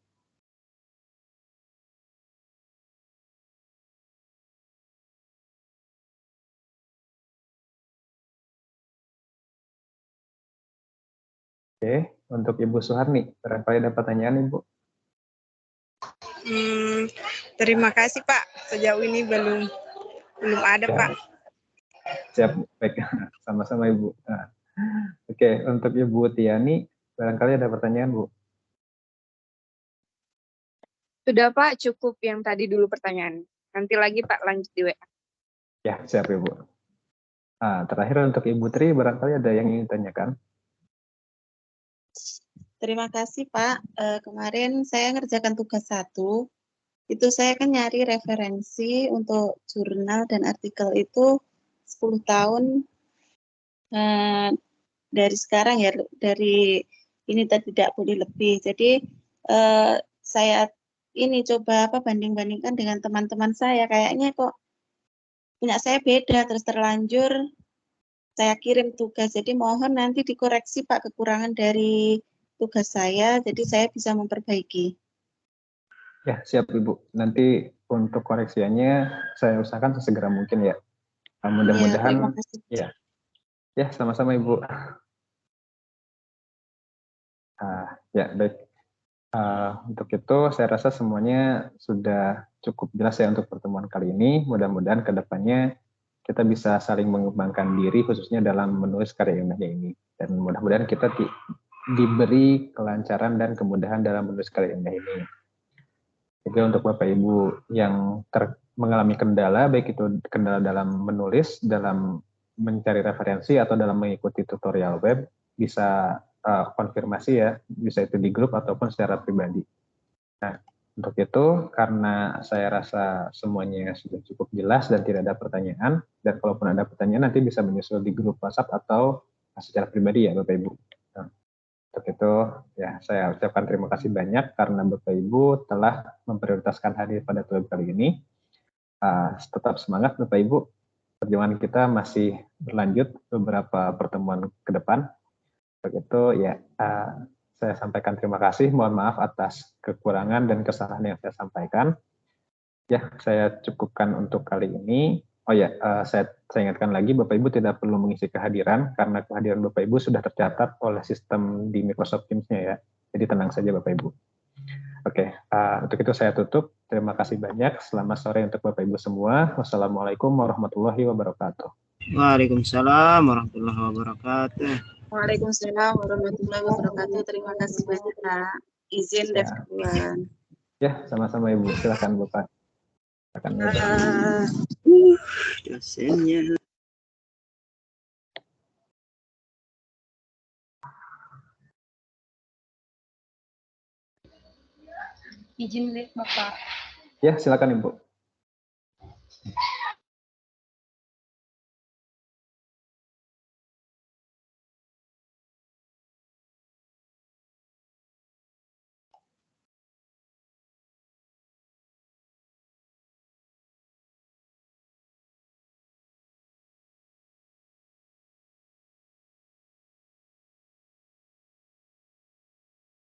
Oke, untuk Ibu Suharni, barangkali ada pertanyaan Ibu? Terima kasih Pak. Sejauh ini belum ada Ya. Pak. Siap, baik. Sama-sama Ibu. Oke, untuk Ibu Tiani, barangkali ada pertanyaan Bu? Sudah Pak, cukup yang tadi dulu pertanyaan. Nanti lagi Pak lanjut di WA. Ya, siap Ibu. Terakhir untuk Ibu Tri, barangkali ada yang ingin tanyakan? Terima kasih Pak. Kemarin saya ngerjakan tugas 1. Itu saya kan nyari referensi untuk jurnal dan artikel itu 10 tahun dari sekarang ya, dari ini tidak boleh lebih. Jadi saya ini coba banding-bandingkan dengan teman-teman saya, kayaknya kok punya saya beda, terus terlanjur saya kirim tugas. Jadi mohon nanti dikoreksi Pak kekurangan dari tugas saya, jadi saya bisa memperbaiki. Ya, siap Ibu. Nanti untuk koreksiannya saya usahakan sesegera mungkin ya. Mudah-mudahan terima kasih. Ya, sama-sama Ibu. Ya, baik. Untuk itu saya rasa semuanya sudah cukup jelas ya untuk pertemuan kali ini. Mudah-mudahan ke depannya kita bisa saling mengembangkan diri khususnya dalam menulis karya ilmiah ini. Dan mudah-mudahan kita diberi kelancaran dan kemudahan dalam menulis karya ilmiah ini. Jadi untuk Bapak Ibu yang mengalami kendala, baik itu kendala dalam menulis, dalam mencari referensi, atau dalam mengikuti tutorial web, bisa konfirmasi ya, bisa itu di grup ataupun secara pribadi. Nah, untuk itu, karena saya rasa semuanya sudah cukup jelas dan tidak ada pertanyaan, dan kalaupun ada pertanyaan nanti bisa menyusul di grup WhatsApp atau secara pribadi ya Bapak Ibu. Nah, untuk itu, ya saya ucapkan terima kasih banyak karena Bapak Ibu telah memprioritaskan hadir pada web kali ini. Tetap semangat Bapak Ibu, perjuangan kita masih berlanjut beberapa pertemuan ke depan. Begitu ya, saya sampaikan terima kasih. Mohon maaf atas kekurangan dan kesalahan yang saya sampaikan. Ya, saya cukupkan untuk kali ini. Oh ya, saya ingatkan lagi, Bapak Ibu tidak perlu mengisi kehadiran karena kehadiran Bapak Ibu sudah tercatat oleh sistem di Microsoft Teams-nya ya. Jadi tenang saja Bapak Ibu. Oke, untuk itu saya tutup. Terima kasih banyak. Selamat sore untuk Bapak Ibu semua. Wassalamualaikum warahmatullahi wabarakatuh. Waalaikumsalam warahmatullahi wabarakatuh. Waalaikumsalam warahmatullahi wabarakatuh. Terima kasih banyak Kak. Izin daftar. Ya, sama-sama Ibu. Silakan Bapak. Silakan Bapak. Dosennya. Izin lihat Bapak. Ya, silakan Ibu.